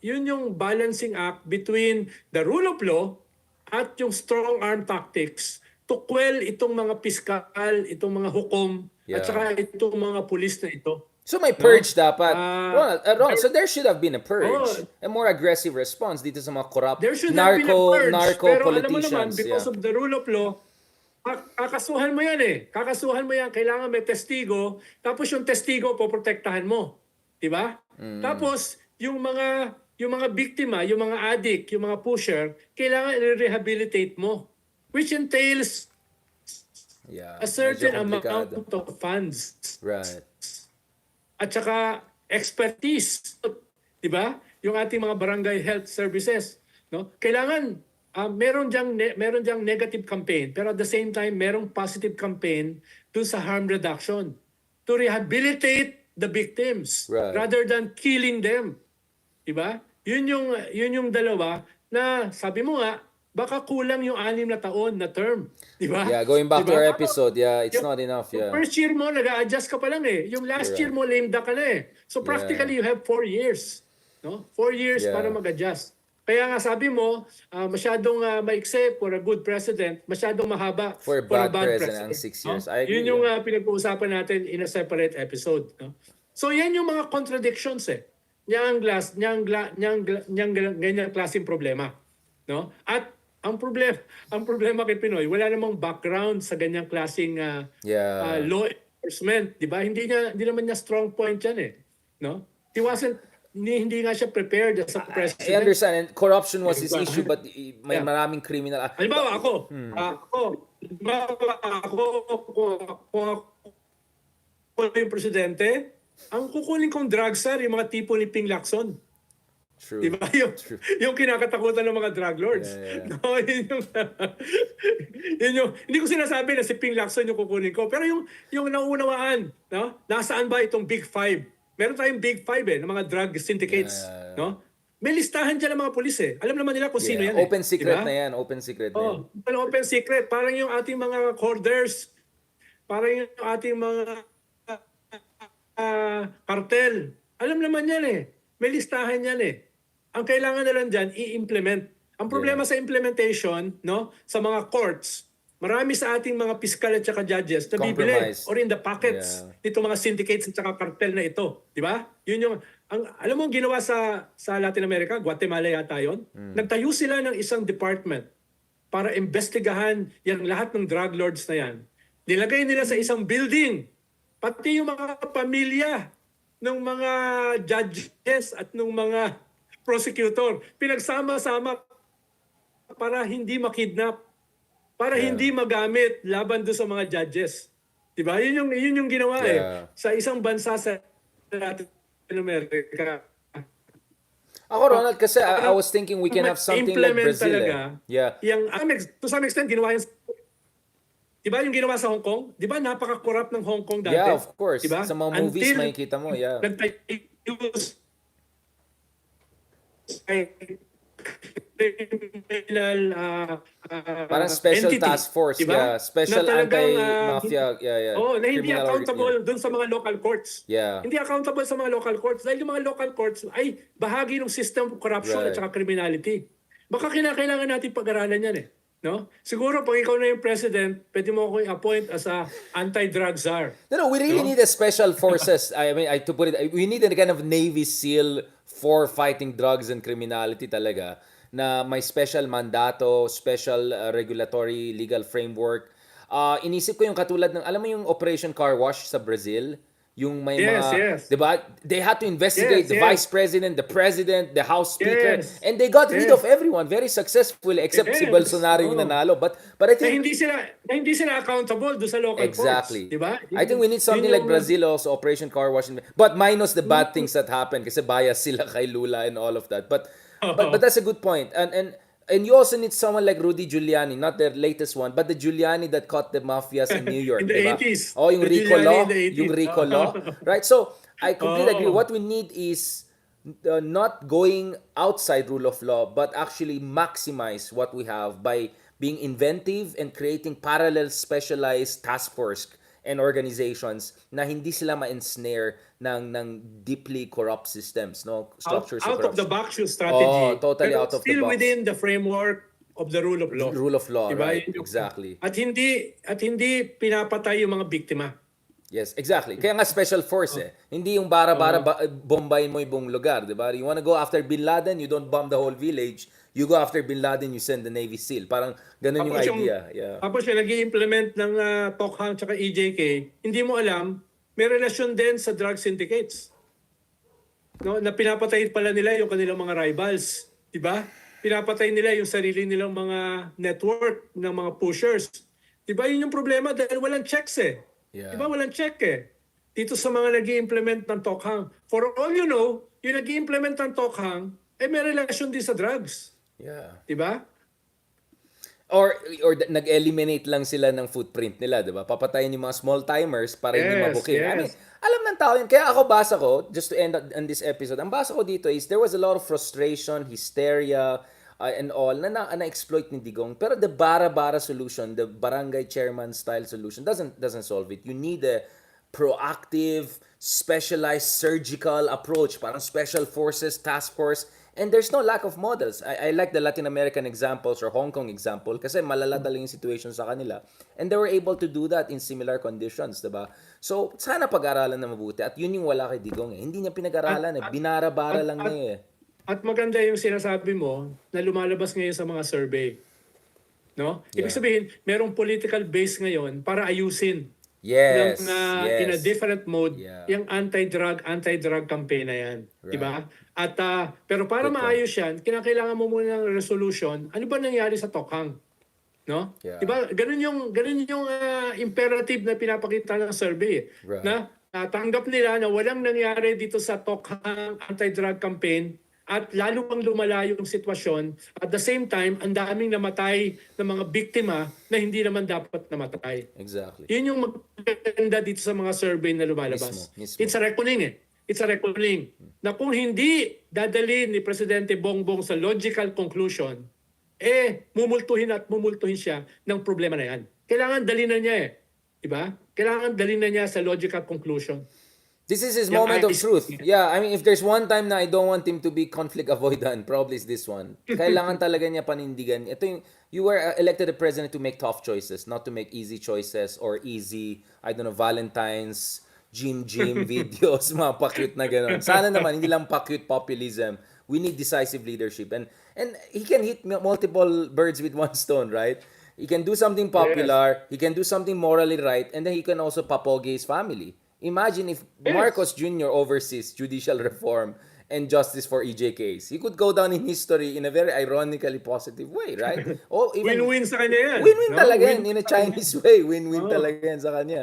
yung balancing act between the rule of law at yung strong arm tactics to quell itong mga piskal, itong mga hukom, at saka itong mga pulis na ito. So may purge dapat. Ronald, so there should have been a purge. A more aggressive response dito sa mga corrupt There should have been a purge. narco Pero alam mo naman, politicians. because of the rule of law, kakasuhan mo yan eh. Kakasuhan mo yan. Kailangan may testigo. Tapos yung testigo, poprotektahan mo. Diba? Tapos, yung mga biktima, yung mga addict, yung mga pusher, kailangan i-rehabilitate mo. Which entails a certain amount of funds. Right. At saka expertise. Diba? Yung ating mga barangay health services. No? Kailangan meron diyang negative campaign, pero at the same time merong positive campaign dun sa harm reduction to rehabilitate the victims rather than killing them. Diba? Yun yung dalawa na sabi mo nga baka kulang yung 6 na taon na term, diba? Yeah, going back to our episode, it's not enough. Yeah. First year mo nag-a-adjust ka pa lang eh. Yung last year mo lame duck ka na eh. So practically you have 4 years, no? 4 years para mag-adjust. Kaya nga sabi mo, masyadong maikse for a good president, masyadong mahaba for a bad president ang 6 years. No? Yun yung pinag-uusapan natin in a separate episode. No? So yan yung mga contradictions eh. Niyang ganyang klaseng problema. No? At ang problema kay Pinoy, wala namang background sa ganyang klaseng law enforcement, 'di ba? Hindi naman niya strong point 'yan eh, no? Hindi nga siya prepared as a president. I understand, and corruption was his issue, but may maraming criminal. Halimbawa ako, kung ako yung presidente, ang kukunin kong drug czar, yung mga tipo ni Ping Lacson. True. Diba? Yung kinakatakutan ng mga drug lords. Yeah. No, hindi ko sinasabi na si Ping Lacson yung kukunin ko. Pero yung naunawaan, no? Nasaan ba itong Big Five? Meron tayong Big Five ng mga drug syndicates. No? May listahan dyan ng mga pulis eh. Alam naman nila kung sino yan. Open secret diba? na yan. Open secret na yan. Open secret. Parang yung ating mga corders. Parang yung ating mga cartel. Alam naman yan eh. May listahan yan eh. Ang kailangan na lang dyan, i-implement. Ang problema sa implementation, no, sa mga courts, marami sa ating mga piskal at saka judges na bibili or in the pockets nito mga syndicates at saka cartel na ito. Di ba? Yun yung, alam mo ang ginawa sa Latin America, Guatemala yata yun? Nagtayo sila ng isang department para investigahan yung lahat ng drug lords na yan. Nilagay nila sa isang building, pati yung mga pamilya ng mga judges at ng mga prosecutor. Pinagsama-sama para hindi makidnap, para Yeah. hindi magamit laban doon sa mga judges. 'Di ba? Yun yung ginawa Yeah. sa isang bansa sa Latin America. Ako, Ronald, kasi I was thinking we can have something like Implement Brazil. talaga. Yeah. To some extent, ginawa yan. Di ba yung ginawa sa Hong Kong? Di ba napaka-corrupt ng Hong Kong dati? Yeah, of course. Di ba? Sa mga movies, makikita mo, yeah. Nagtayos ay criminal Parang special entity, task force, di ba? yeah. Special Na talagang, anti-mafia, yeah. na hindi Criminal accountable dun sa mga local courts. Yeah. Hindi accountable sa mga local courts dahil yung mga local courts ay bahagi ng system of corruption at Right. saka criminality. Baka kinakailangan natin pag-aralan yan No? Siguro pag ikaw na yung president, pwede mo ako i-appoint as a anti-drug czar. No, we really need a special forces. I mean, to put it, we need a kind of Navy SEAL for fighting drugs and criminality talaga, na may special mandato, special regulatory legal framework. Inisip ko yung katulad ng, alam mo yung Operation Car Wash sa Brazil? Yung may Yes. 'di ba? They had to investigate the vice president, the president, the house speaker, Yes. and they got rid of everyone very successfully except si Yes. Bolsonaro yung nanalo. But I Na think hindi sila accountable do sa local exactly. courts, di ba? I think we need something like Brazil also, Operation Car Wash, but minus the bad things that happen kasi bias sila kay Lula and all of that. But that's a good point. And you also need someone like Rudy Giuliani, not the latest one, but the Giuliani that caught the mafias in New York, In the diba? 80s. Oh, yung The RICO Giuliani law, in the 80s. yung RICO law, right? So I completely agree. What we need is not going outside rule of law, but actually maximize what we have by being inventive and creating parallel specialized task force and organizations na hindi sila ma-ensnare ng deeply corrupt systems, no? Structures out of the box yung Oh, strategy. totally pero out of the still box. within the framework of the rule of law. Rule of law, Diba? right? Exactly. At hindi pinapatay yung mga biktima. Yes, exactly. Kaya nga special force Hindi yung bara-bara bombayin mo yung buong lugar, di ba? You wanna go after Bin Laden, you don't bomb the whole village. You go after Bin Laden, you send the Navy SEAL. Parang ganun yung idea. Yeah. Tapos yung nag-i-implement ng Tokhang tsaka EJK, hindi mo alam, may relasyon din sa drug syndicates. No, na pinapatay pala nila yung kanilang mga rivals, 'di ba? Pinapatay nila yung sarili nilang mga network ng mga pushers. 'Di ba? Yun yung problema dahil walang checks Yeah. 'Di ba? Walang check dito sa mga nag-i-implement ng Tokhang. For all you know, yung nag-i-implement ng Tokhang may relasyon din sa drugs. Yeah. 'Di ba? Or nag-eliminate lang sila ng footprint nila, 'di ba? Papatayin yung mga small timers para hindi mabuking. I mean, alam ng tao yun. Kaya ako basa ko, just to end on this episode, ang basa ko dito is there was a lot of frustration, hysteria, and all na-exploit ni Digong. Pero the bara-bara solution, the barangay chairman style solution doesn't solve it. You need a proactive, specialized surgical approach, parang special forces, task force. And there's no lack of models. I like the Latin American examples or Hong Kong example kasi malala talaga yung situation sa kanila. And they were able to do that in similar conditions, diba? So, sana pag-aralan na mabuti. At yun yung wala kay Digong Hindi niya pinag-aralan Binara-bara lang niya At maganda yung sinasabi mo na lumalabas ngayon sa mga survey. No? Ibig sabihin, merong political base ngayon para ayusin Yes. in a different mode yung anti-drug campaign na yan. Right. Diba? At pero para maayos yan, kinakailangan mo muna ng resolution. Ano ba nangyari sa Tokhang? No? Yeah. Diba? Ganun yung imperative na pinapakita ng survey. Right. Na tanggap nila na walang nangyari dito sa Tokhang anti-drug campaign at lalo pang lumala yung sitwasyon. At the same time, ang daming namatay ng mga biktima na hindi naman dapat namatay. Exactly. Yun yung maganda dito sa mga survey na lumalabas. Mismo. It's a reckoning It's a reckoning na kung hindi dadalhin ni Presidente Bongbong sa logical conclusion, mumultuhin siya ng problema na yan. Kailangan dalhin na niya Diba? Kailangan dalhin na niya sa logical conclusion. This is his moment of truth. Yeah, I mean, if there's one time na I don't want him to be conflict avoidant, probably is this one. Kailangan talaga niya panindigan. Ito yung, you were elected a president to make tough choices, not to make easy choices or easy, I don't know, Valentine's, gym videos, mga pa-cute na gano'n. Sana naman, hindi lang pa-cute populism. We need decisive leadership. And he can hit multiple birds with one stone, right? He can do something popular, he can do something morally right, and then he can also papogi his family. Imagine if Marcos Jr. oversees judicial reform and justice for EJ case. He could go down in history in a very ironically positive way, right? Oh, even Win-win sa kanya yan. win-win No? talaga yan Win-win in a sa kanya. Chinese way. Win-win Oo. talaga yan sa kanya.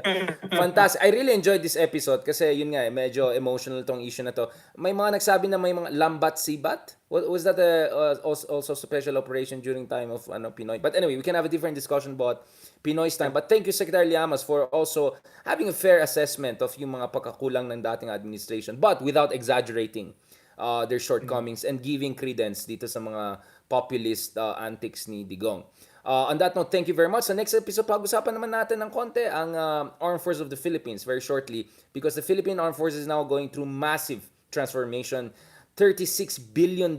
Fantastic. I really enjoyed this episode kasi yun nga, medyo emotional tong issue na to. May mga nagsabi na may mga lambat sibat. Was that also special operation during time of Pinoy? But anyway, we can have a different discussion about Pinoy's time. But thank you, Secretary Llamas, for also having a fair assessment of yung mga pagkakulang ng dating administration, but without exaggerating their shortcomings and giving credence dito sa mga populist antics ni Digong. On that note, thank you very much. Sa next episode, pag-usapan naman natin ng konti ang Armed Forces of the Philippines very shortly because the Philippine Armed Forces is now going through massive transformation. $36 billion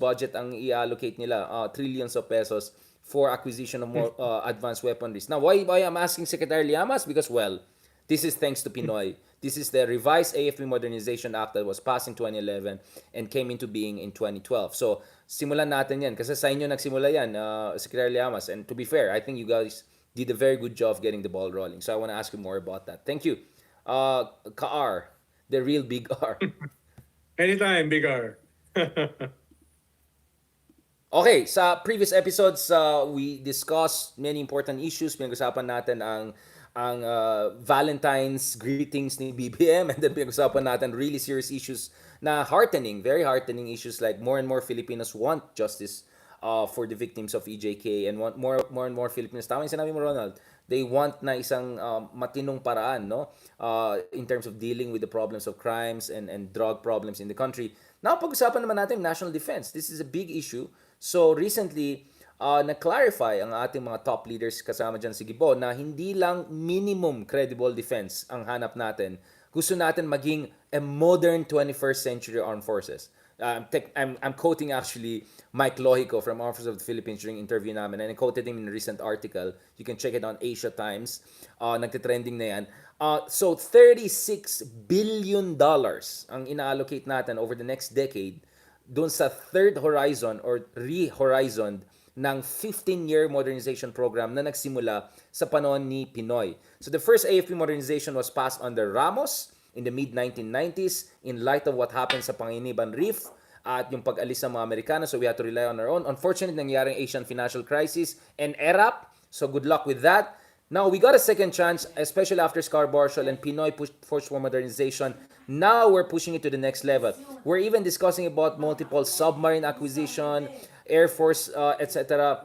budget ang i-allocate nila, trillions of pesos for acquisition of more advanced weaponries. Now, why I'm asking Secretary Llamas? Because, well, this is thanks to Pinoy. This is the revised AFP Modernization Act that was passed in 2011 and came into being in 2012. So, simulan natin yan. Kasi sa inyo nagsimula yan, Secretary Llamas. And to be fair, I think you guys did a very good job getting the ball rolling. So, I want to ask you more about that. Thank you. Ka-R, the real big R. Anytime, Big R. Okay, sa previous episodes, we discussed many important issues. Pinag-usapan natin ang Valentine's greetings ni BBM and then pinag-usapan natin really serious issues na heartening, very heartening issues like more and more Filipinos want justice for the victims of EJK and want more and more Filipinos. Tama yung sinabi mo, Ronald. They want na isang matinong paraan, no? In terms of dealing with the problems of crimes and drug problems in the country. Now, pag-usapan naman natin national defense. This is a big issue. So, recently, na-clarify ang ating mga top leaders kasama dyan si Gibo na hindi lang minimum credible defense ang hanap natin. Gusto natin maging a modern 21st century armed forces. I'm quoting actually Mike Lohico from Armed Forces of the Philippines during interview namin and I quoted him in a recent article. You can check it on Asia Times. Nagtitrending na yan. So $36 billion ang ina-allocate natin over the next decade doon sa third horizon or re-horizon ng 15-year modernization program na nagsimula sa panahon ni Pinoy. So the first AFP modernization was passed under Ramos in the mid-1990s in light of what happened sa Panginiban Reef at yung pag-alis ng mga Amerikano, so we had to rely on our own. Unfortunately, nangyaring Asian financial crisis and ERAP, so good luck with that. Now, we got a second chance, especially after Scarborough and Pinoy pushed for modernization. Now, we're pushing it to the next level. We're even discussing about multiple submarine acquisition, Air Force, etc.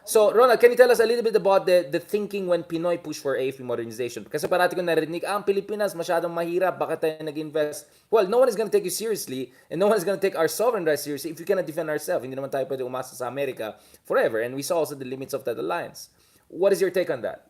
So, Ronald, can you tell us a little bit about the thinking when Pinoy pushed for AFP modernization? Kasi parati ko narinig, ang Pilipinas masyadong mahirap, bakit tayo nag-invest? Well, no one is gonna take you seriously, and no one is gonna take our sovereign rights seriously if we cannot defend ourselves. Hindi naman tayo pwede umasa sa Amerika forever, and we saw also the limits of that alliance. What is your take on that?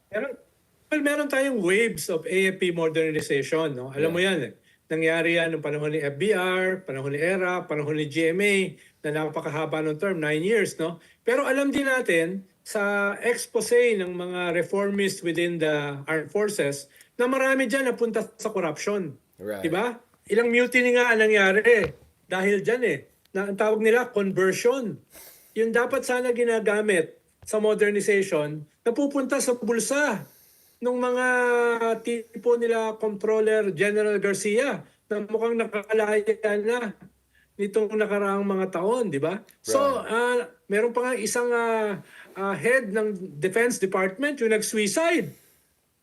Meron tayong waves of AFP modernization. No? Alam mo yan eh. Nangyari yan noong panahon ni FBR, panahon ni ERA, panahon ni GMA, na napakahaba ng term, 9 years. No? Pero alam din natin sa expose ng mga reformists within the armed forces na marami dyan napunta sa corruption. Right. Diba? Ilang mutiny nga ang nangyari dahil dyan eh. Na, ang tawag nila conversion. Yung dapat sana ginagamit sa modernization, napupunta sa bulsa ng mga tipo nila Comptroller General Garcia na mukhang nakakalaya na nitong nakaraang mga taon, di ba? Right. So, meron pa nga isang head ng Defense Department yung nag-suicide.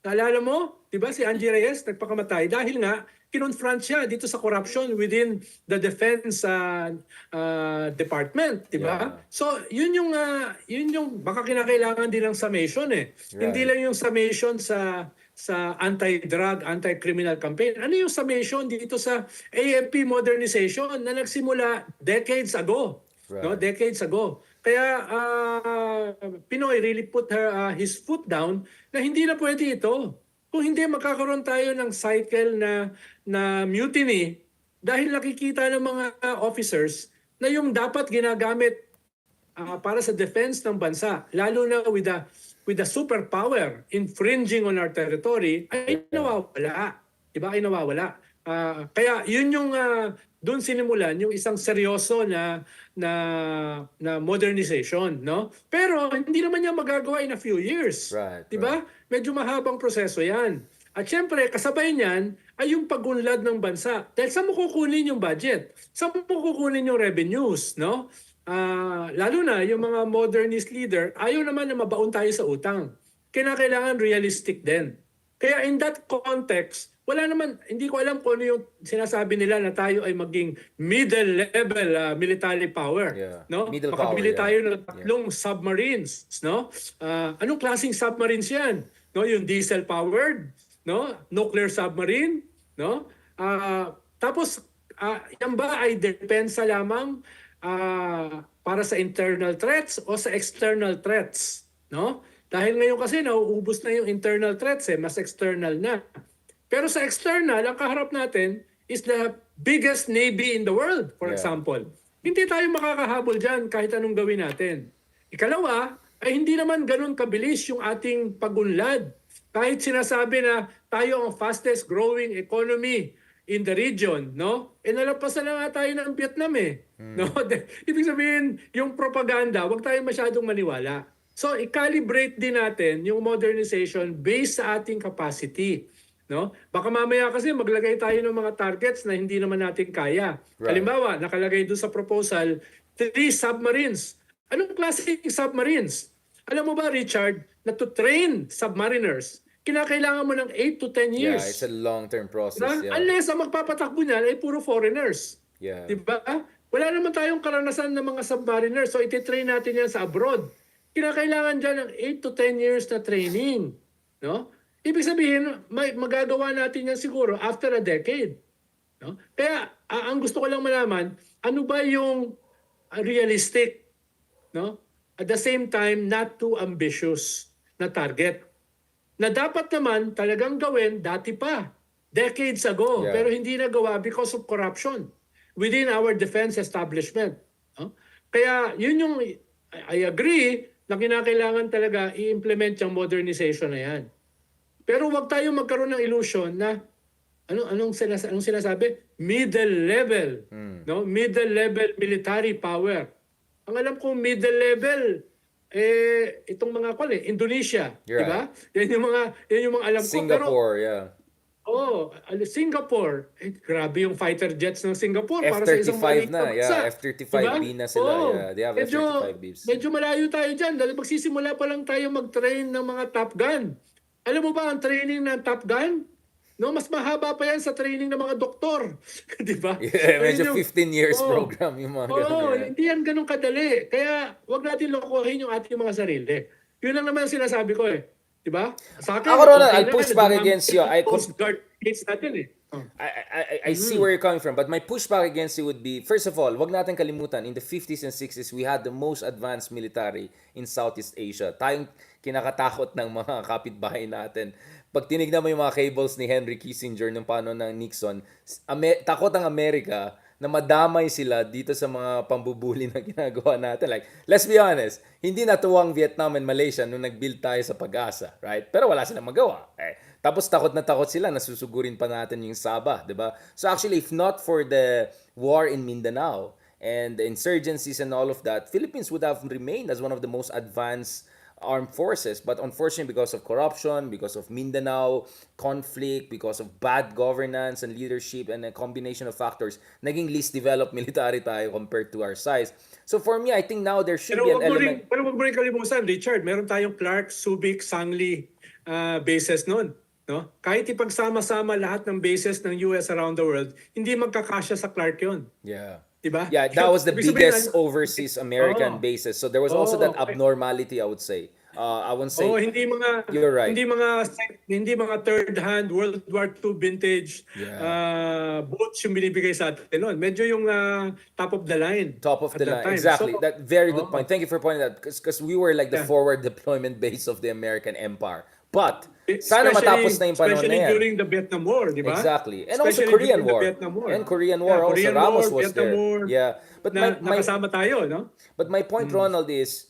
Naalala mo? Di ba si Angie Reyes nagpakamatay dahil nga kinonfront siya dito sa corruption within the defense department, di ba? Yeah. So, yun yung baka kinakailangan din ng summation eh. Right. Hindi lang yung summation sa anti-drug, anti-criminal campaign. Ano yung summation dito sa AFP modernization na nagsimula decades ago, right. No? Decades ago. Kaya Pinoy really put his foot down na hindi na pwede ito. Kung hindi, magkakaroon tayo ng cycle na mutiny dahil nakikita ng mga officers na yung dapat ginagamit para sa defense ng bansa, lalo na with the superpower infringing on our territory, ay nawawala. Diba? Ay nawawala. Kaya yun yung doon sinimulan yung isang seryoso na modernization, no? Pero hindi naman niya magagawa in a few years. Right, 'di ba? Right. Medyo mahabang proseso 'yan. At syempre, kasabay niyan ay yung pagunlad ng bansa. Dahil saan mo kukunin yung budget? Saan mo kukunin yung revenues? No? Lalo na yung mga modernist leader, ayaw naman na mabaon tayo sa utang. Kinakailangan realistic din. Kaya in that context, wala naman, hindi ko alam kung ano yung sinasabi nila na tayo ay maging middle level military power. Yeah. No? Middle Makabili power, tayo yeah. ng tatlong submarines. No? Anong klaseng submarines yan? No? Yung diesel powered, no? Nuclear submarine, no? Tapos yan ba ay depensa lamang para sa internal threats o sa external threats, no? Dahil ngayon kasi nauubos na yung internal threats mas external na. Pero sa external, ang kaharap natin is the biggest navy in the world, for example. Hindi tayo makakahabol dyan kahit anong gawin natin. Ikalawa, ay hindi naman ganun kabilis yung ating pagunlad. Kahit sinasabi na tayo ang fastest growing economy in the region, no? Nalampasan na nga tayo ng Vietnam no? Ibig sabihin, yung propaganda, wag tayo masyadong maniwala. So, i-calibrate din natin yung modernization based sa ating capacity, no? Baka mamaya kasi maglagay tayo ng mga targets na hindi naman natin kaya. Right. Halimbawa, nakalagay doon sa proposal, 3 submarines. Anong klaseng submarines? Alam mo ba, Richard, na to train submariners, kinakailangan mo ng 8 to 10 years. Yeah, it's a long-term process. Yeah. Unless ang magpapatakbo niyan ay puro foreigners. Yeah. Diba? Wala naman tayong karanasan ng mga submariners, so ititrain natin yan sa abroad. Kinakailangan dyan ng 8 to 10 years na training. No? Ibig sabihin, magagawa natin yan siguro after a decade. No? Kaya, ang gusto ko lang malaman, ano ba yung realistic, no? At the same time, not too ambitious na target. Na dapat naman talagang gawin dati pa, decades ago, pero hindi nagawa because of corruption within our defense establishment. No? Kaya yun yung, I agree, na kinakailangan talaga i-implement yung modernization na yan. Pero wag tayo magkaroon ng illusion na anong sinasabi? Middle level, no? Middle level military power. Ang alam kong middle level itong mga Indonesia, di ba? Yan yung mga alam ko. Singapore, yeah. Oh, Singapore. Grabe yung fighter jets ng Singapore para sa isang F-35 na, bansa. F-35B na sila. Yeah, they have F-35Bs. Medyo malayo tayo dyan dahil magsisimula pa lang tayo mag-train ng mga Top Gun. Alam mo ba ang training ng Top Gun? No, mas mahaba pa yan sa training ng mga doktor. Di ba? Yeah, medyo 15 years program yung mga ganun. Hindi yan ganun kadali. Kaya wag natin lokohin yung ating mga sarili. Yun lang naman sinasabi ko Di ba? Sa akin, ako, Ronald, I'll push back against you. Coast Guard case natin I see where you're coming from, but my pushback against you would be, first of all, wag natin kalimutan, in the 50s and 60s, we had the most advanced military in Southeast Asia. Tayong kinakatakot ng mga kapitbahay natin. Pag tinignan mo yung mga cables ni Henry Kissinger nung paano ng Nixon, takot ang Amerika na madamay sila dito sa mga pambubuli na ginagawa natin. Like, let's be honest, hindi natuwang Vietnam and Malaysia nung nag-build tayo sa Pag-asa, right? Pero wala silang magawa. Tapos takot na takot sila na susugurin pa natin yung Sabah, di ba? So actually, if not for the war in Mindanao and the insurgencies and all of that, Philippines would have remained as one of the most advanced armed forces. But unfortunately, because of corruption, because of Mindanao conflict, because of bad governance and leadership and a combination of factors, naging least developed military tayo compared to our size. So for me, I think now there should be an element... Pero wag mo rin kalimutan, Richard, meron tayong Clark, Subic, Sangli bases noon. No? Kahit ipagsama-sama lahat ng bases ng US around the world, hindi magkakasya sa Clark yun. Yeah. Diba? Yeah, that was the biggest overseas American bases. So there was also that abnormality, I would say. I wouldn't say. Hindi mga you're right. Hindi mga third hand World War II vintage boats yung binibigay sa atin noon. Medyo yung top of the line. Top of the line. Time. Exactly. So, that very good point. Thank you for pointing that because we were like the forward deployment base of the American empire. But sana matapos na yung panahon na yan. Especially during the Vietnam War, di ba? Exactly. And Especially also Korean War. War. And Korean War also. Korean Ramos War, was Vietnam there. War, Yeah. But nakasama tayo, no? But my point, Ronald, is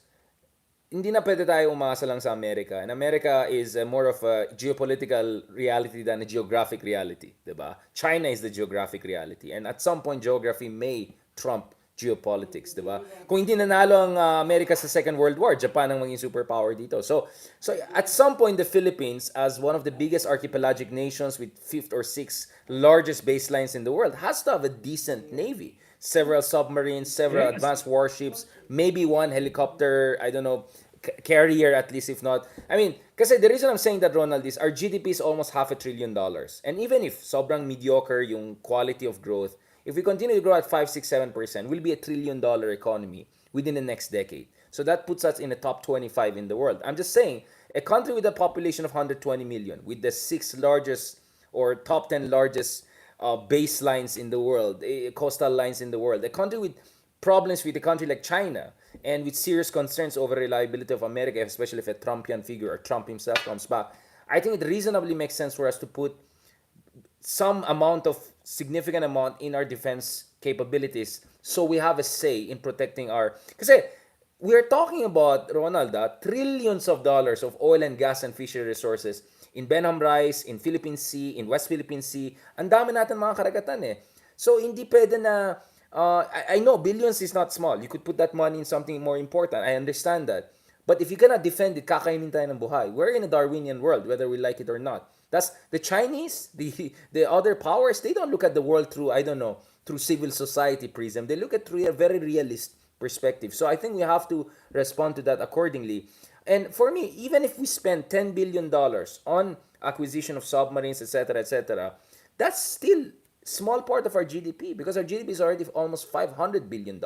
hindi na pwede tayo umasa lang sa Amerika. And America is more of a geopolitical reality than a geographic reality. Diba? China is the geographic reality. And at some point, geography may trump geopolitics, di ba? Kung hindi nanalo ang Amerika sa Second World War, Japan ang maging superpower dito. So at some point, the Philippines, as one of the biggest archipelagic nations with fifth or sixth largest baselines in the world, has to have a decent navy. Several submarines, several advanced warships, maybe one helicopter, I don't know, carrier at least, if not. I mean, kasi the reason I'm saying that, Ronald, is our GDP is almost $500 billion. And even if sobrang mediocre yung quality of growth, if we continue to grow at 5, 6, 7%, we'll be a $1 trillion economy within the next decade. So that puts us in the top 25 in the world. I'm just saying, a country with a population of 120 million, with the sixth largest or top 10 largest baselines in the world, coastal lines in the world, a country with problems with a country like China and with serious concerns over reliability of America, especially if a Trumpian figure or Trump himself comes back, I think it reasonably makes sense for us to put some amount of significant amount in our defense capabilities so we have a say in protecting our... Kasi we're talking about, Ronald, trillions of dollars of oil and gas and fishery resources in Benham Rice, in Philippine Sea, in West Philippine Sea. Ang dami natin mga karagatan eh. So hindi pwede na... I know billions is not small. You could put that money in something more important. I understand that. But if you cannot defend it, kakainin tayo ng buhay. We're in a Darwinian world, whether we like it or not. That's the Chinese, the other powers, they don't look at the world through, I don't know, through civil society prism. They look at through a very realist perspective. So I think we have to respond to that accordingly. And for me, even if we spend $10 billion on acquisition of submarines, etc., that's still small part of our GDP because our GDP is already almost $500 billion.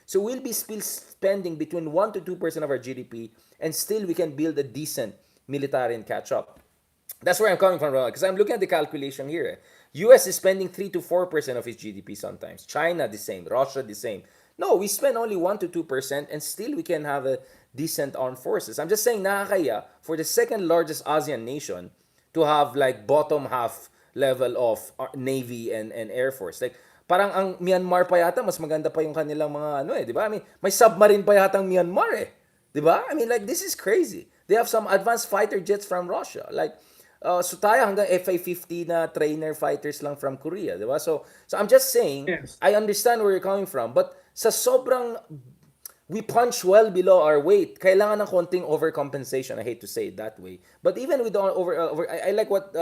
So we'll be still spending between 1 to 2% of our GDP and still we can build a decent military and catch up. That's where I'm coming from, Ronald, because I'm looking at the calculation here. US is spending 3 to 4% of its GDP sometimes. China the same. Russia the same. No, we spend only 1 to 2% and still we can have a decent armed forces. I'm just saying, nakakaya for the second largest ASEAN nation to have like bottom half level of Navy and Air Force. Like, parang ang Myanmar pa yata, mas maganda pa yung kanilang mga ano eh, di ba? I mean, may submarine pa yata ang Myanmar eh. Di ba? I mean, like, this is crazy. They have some advanced fighter jets from Russia. Like, so tayo hanggang FA-50 na trainer fighters lang from Korea, di ba? So I'm just saying, Yes. I understand where you're coming from, but sa sobrang we punch well below our weight, kailangan ng konting overcompensation. I hate to say it that way. But even with the I like what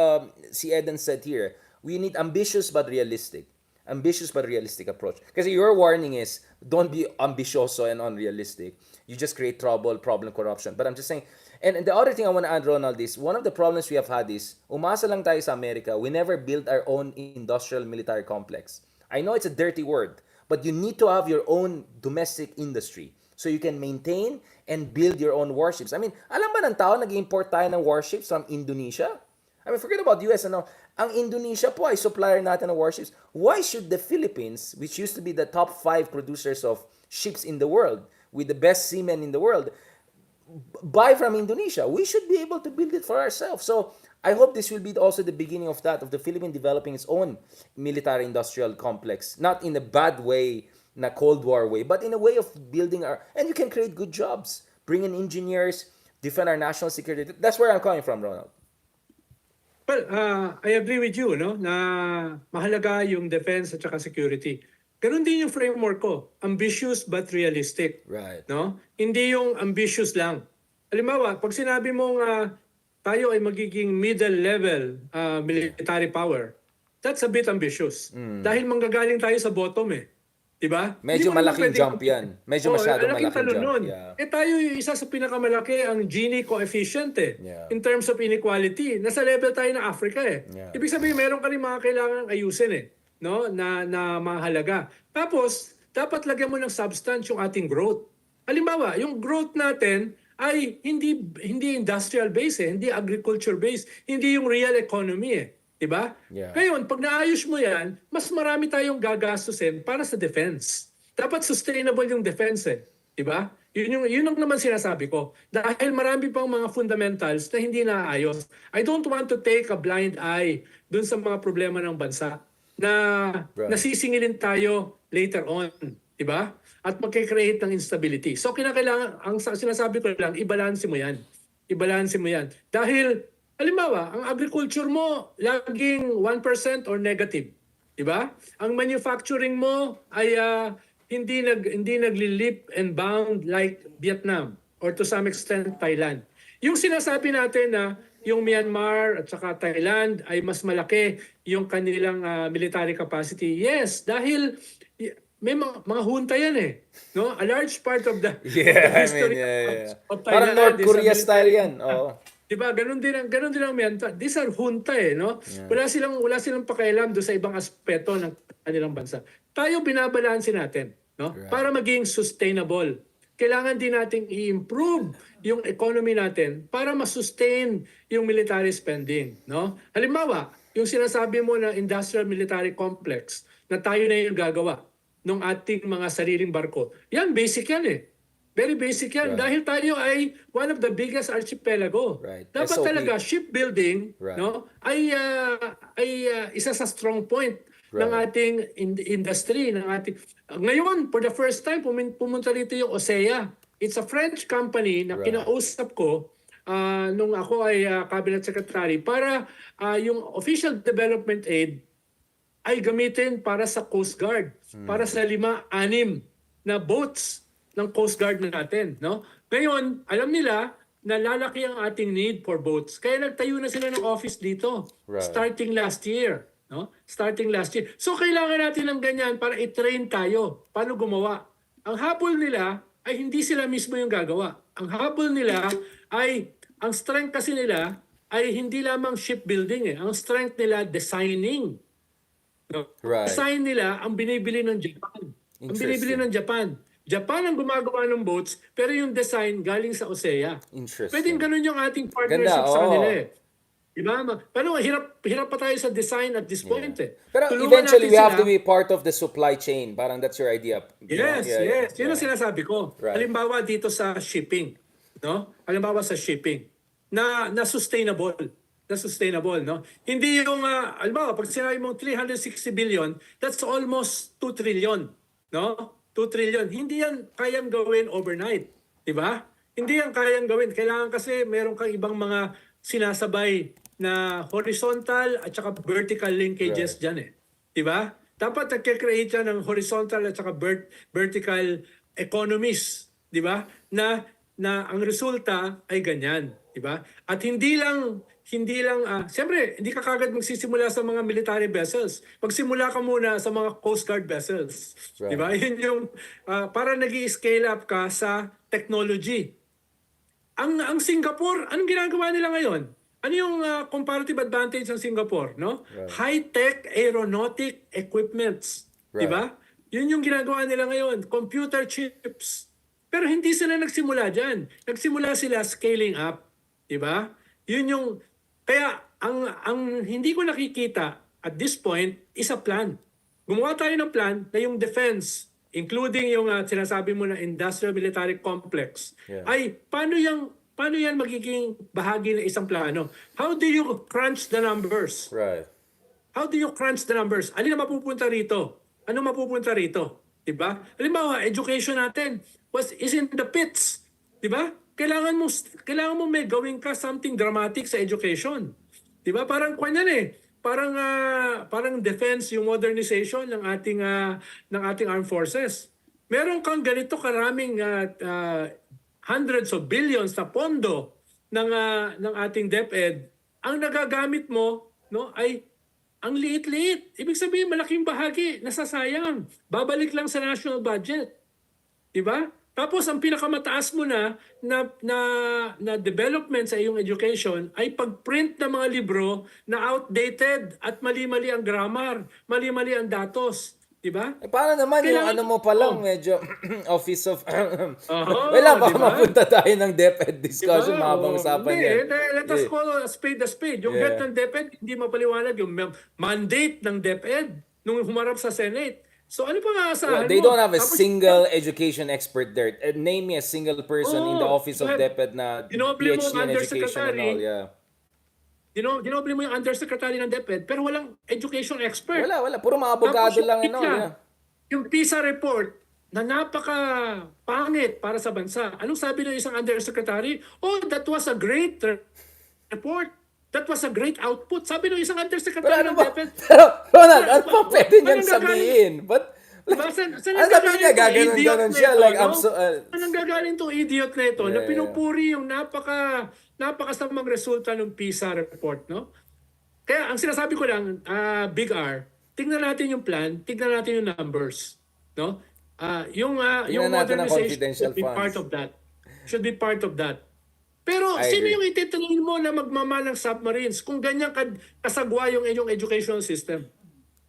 si Eden said here. We need ambitious but realistic. Ambitious but realistic approach. Kasi your warning is, don't be ambitioso and unrealistic. You just create trouble, problem, corruption. But I'm just saying, and the other thing I want to add, Ronald, is one of the problems we have had is, umasa lang tayo sa Amerika, we never built our own industrial military complex. I know it's a dirty word, but you need to have your own domestic industry so you can maintain and build your own warships. I mean, alam ba ng tao, nag-import tayo ng warships from Indonesia? I mean, forget about US, ano? Ang Indonesia po ay supplier natin ng warships. Why should the Philippines, which used to be the top 5 producers of ships in the world, with the best seamen in the world, buy from Indonesia? We should be able to build it for ourselves. So I hope this will be also the beginning of that, of the Philippines developing its own military industrial complex. Not in a bad way, na Cold War way, but in a way of building our... And you can create good jobs. Bring in engineers, defend our national security. That's where I'm coming from, Ronald. Well, I agree with you, no, na mahalaga yung defense at saka security. Ganun din yung framework ko, ambitious but realistic. Right. No? Hindi yung ambitious lang. Halimbawa, pag sinabi mong tayo ay magiging middle level military power, that's a bit ambitious. Dahil manggagaling tayo sa bottom eh. Diba? Medyo malaking jump yan. Medyo masyadong malaking talon jump. nun. Yeah. Tayo yung isa sa pinakamalaki ang Gini coefficient eh. Yeah. In terms of inequality. Nasa level tayo ng Africa eh. Yeah. Ibig sabihin, meron ka rin mga kailangan ayusin eh. No? Na mahalaga. Tapos, dapat lagyan mo ng substance yung ating growth. Halimbawa, yung growth natin ay hindi industrial base eh. Hindi agriculture base. Hindi yung real economy eh. Diba? Yeah. Ngayon, pag naayos mo yan, mas marami tayong gagastusin para sa defense. Dapat sustainable yung defense eh. Diba? Yun ang naman sinasabi ko. Dahil marami pang mga fundamentals na hindi naayos. I don't want to take a blind eye dun sa mga problema ng bansa na nasisingilin tayo later on. Diba? At magkikreate ng instability. So kinakailangan, ang sinasabi ko lang, ibalanse mo yan. Ibalanse mo yan. Dahil halimbawa, ang agriculture mo laging 1% or negative. Diba? Ang manufacturing mo ay hindi nagli-leap and bound like Vietnam or to some extent Thailand. Yung sinasabi natin na yung Myanmar at saka Thailand ay mas malaki yung kanilang military capacity. Yes, dahil may mga hunta yan eh. No? A large part of the history of Parang Thailand North is a Korea style military yan. Oo. Diba? Ganun din ang Myanmar. These are junta eh, no? Wala silang pakialam do sa ibang aspeto ng kanilang bansa. Tayo binabalansin natin, no? Para maging sustainable. Kailangan din nating i-improve yung economy natin para ma-sustain yung military spending, no? Halimbawa, yung sinasabi mo na industrial military complex na tayo na yung gagawa ng ating mga sariling barko. Yan, basic yan eh. Very basic yan. Dahil tayo ay one of the biggest archipelago. Dapat SOP. talaga shipbuilding no, ay isa sa strong point ng ating industry. Ngayon, for the first time, pumunta rito yung OSEA. It's a French company na kinausap ko nung ako ay cabinet secretary para yung official development aid ay gamitin para sa Coast Guard. Para sa 5-6 na boats ng Coast Guard natin, no? Ngayon, alam nila na lalaki ang ating need for boats. Kaya nagtayo na sila ng office dito starting last year, no? Starting last year. So kailangan natin ng ganyan para i-train tayo paano gumawa. Ang habol nila ay hindi sila mismo yung gagawa. Ang habol nila ay ang strength kasi nila ay hindi lamang shipbuilding eh. Ang strength nila designing. No? Design nila ang binibili ng Japan. Ang binibili ng Japan. Japan ang gumagawa ng boats, pero yung design galing sa OSEA. Pwedeng ganun yung ating partnership sa kanila eh. Diba? Pero hirap pa tayo sa design at this point eh. Pero Tulungan eventually, natin we have sila. to be part of the supply chain. Parang that's your idea. Yes. Yun ang sinasabi ko. Halimbawa dito sa shipping. No? Halimbawa sa shipping. Na sustainable. Na sustainable. No? Hindi yung, halimbawa, pag sinabi mong 360 billion, that's almost 2 trillion. No? 2 trillion. Hindi yan kayang gawin overnight. Diba? Hindi yan kayang gawin. Kailangan kasi meron kang ibang mga sinasabay na horizontal at saka vertical linkages dyan eh. Diba? Dapat nagkikreate yan ng horizontal at saka vertical economies. Diba? Na ang resulta ay ganyan. Diba? At hindi lang siyempre, hindi ka kagad magsisimula sa mga military vessels. Magsimula ka muna sa mga Coast Guard vessels. Diba? Yun yung, para nag-i-scale up ka sa technology. Ang Singapore, anong ginagawa nila ngayon? Ano yung comparative advantage ng Singapore? No? High-tech aeronautic equipments. Diba? Yun yung ginagawa nila ngayon. Computer chips. Pero hindi sila nagsimula dyan. Nagsimula sila scaling up. Diba? Yun yung kaya ang hindi ko nakikita at this point is a plan. Gumawa tayo ng plan na yung defense, including yung sinasabi mo na industrial military complex, ay paano yan magiging bahagi ng isang plano? How do you crunch the numbers? How do you crunch the numbers? Alin na mapupunta rito? Ano mapupunta rito? Diba? Halimbawa, education natin is in the pits. Diba? Kailangan mo may gawin ka something dramatic sa education. 'Di ba? Parang kanyan eh. Parang defense yung modernization ng ating armed forces. Meron kang ganito karaming hundreds of billions na pondo ng ating DepEd. Ang nagagamit mo no ay ang liit-liit. Ibig sabihin malaking bahagi nasasayang. Babalik lang sa national budget. 'Di ba? Tapos ang pinakamataas mo na development sa iyong education ay pagprint ng mga libro na outdated at mali-mali ang grammar, mali-mali ang datos. Diba? Paano naman yung Kailangan, ano mo pa lang, medyo Office of... Wala, baka diba? mapunta tayo ng DepEd discussion, mahabang usapan yan. Let us call a spade. Yung head ng DepEd, hindi mapaliwanag yung mandate ng DepEd nung humarap sa Senate. So ano pa aasahan mo? They don't have a single education expert there. Name me a single person in the Office of DepEd na PhD in education and all. Dinoble mo yung undersecretary ng DepEd pero walang education expert. Wala. Puro mga abogado lang. Yung PISA report na napaka-pangit para sa bansa. Anong sabi ng isang undersecretary? Oh, that was a great report. That was a great output. Sabi ng isang undersecretary ng DepEd. Pero, Ronald, ano pa pwede niyang sabihin? Ba't Diba? Saan Ano sabi niya, nanggagaling tong idiot gaganon-ganon na siya, ito, like, no? uh, Saan nanggagaling tong idiot na ito na yeah, yeah. pinupuri yung napakasamang resulta ng PISA report, no? Kaya ang sinasabi ko lang, Big R, tingnan natin yung plan, tingnan natin yung numbers, no? Yung Tingnan natin ang modernization confidential should be part funds. of that. Should be part of that. Pero I sino agree. yung ititingin mo na magmamahal ng submarines kung ganyan kasagwa yung inyong educational system?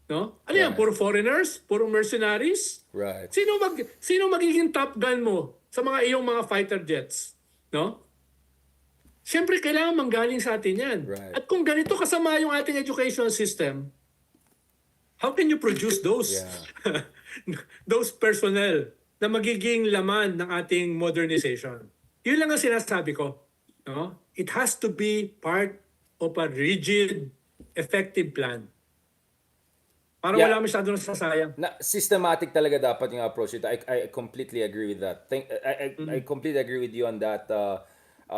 No? Ano yan? Right. Puro foreigners? Puro mercenaries? Right. Sino magiging top gun mo sa mga iyong mga fighter jets? No? Siyempre, kailangan manggaling sa atin yan. Right. At kung ganito kasama yung ating educational system, how can you produce those those personnel na magiging laman ng ating modernization? Yun lang ang sinasabi ko. No? It has to be part of a rigid, effective plan. Para wala masyadong sasayang. Systematic talaga dapat yung approach. I completely agree with that. I completely agree with you on that,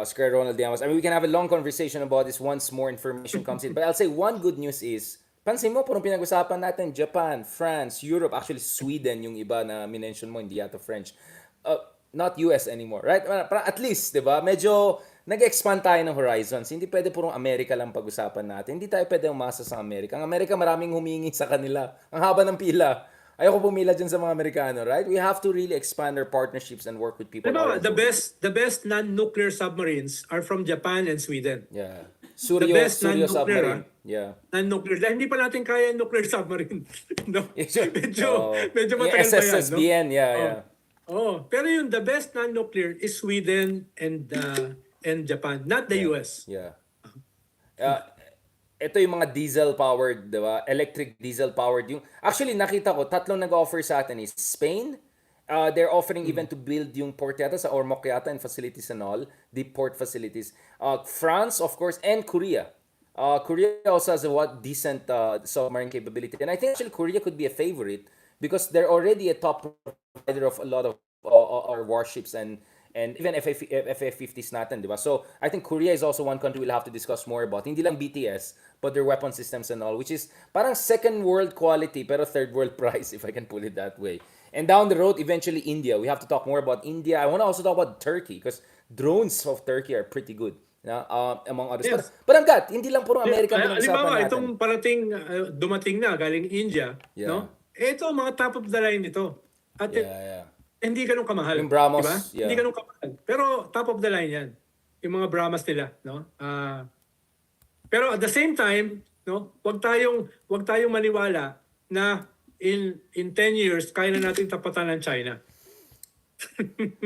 Sir Ronald Llamas. I mean, we can have a long conversation about this once more information comes in. But I'll say one good news is, pansin mo, purong pinag-usapan natin, Japan, France, Europe, actually Sweden, yung iba na minention mo, hindi yata French. Not US anymore, right? At least, di ba? Medyo nag-expand tayo ng horizons. Hindi pwede purong Amerika lang pag-usapan natin. Hindi tayo pwede umasa sa Amerika. Ang Amerika maraming humingi sa kanila. Ang haba ng pila. Ayoko pumila dyan sa mga Amerikano, right? We have to really expand our partnerships and work with people. Diba, the best non-nuclear submarines are from Japan and Sweden. Yeah. The best Suryo non-nuclear, submarine. Yeah. non-nuclear. Dahil hindi pa natin kaya yung nuclear submarine. No? Medyo Yung matagal pa yan. No? SSSBN, yeah. Pero yung the best non-nuclear is Sweden and Japan, not the US. Yeah. Ito yung mga diesel-powered, di ba? Electric diesel-powered. Actually, nakita ko, tatlong nag-offer sa atin is Spain. They're offering even to build yung port yata sa Ormoc yata and facilities and all. Deep port facilities. France, of course, and Korea. Korea also has a decent submarine capability. And I think actually Korea could be a favorite because they're already a top provider of a lot of our warships and even FA-50s natin, di ba? So, I think Korea is also one country we'll have to discuss more about. Hindi lang BTS, but their weapon systems and all, which is parang second world quality pero third world price, if I can put it that way. And down the road, eventually India. We have to talk more about India. I want to also talk about Turkey because drones of Turkey are pretty good. Among others. Yes. But ang God, hindi lang puro American pinag-usapan Halimbawa, natin. itong dumating na galing India, no? Ito, mga top of the line ito. At hindi ganun kamahal. Yung Brahmos, diba? yeah. Hindi ganun kamahal. Pero top of the line yan. Yung mga Brahmas nila, no? Pero at the same time, no, wag tayong maniwala na in 10 years kaya na nating tapatan ng China.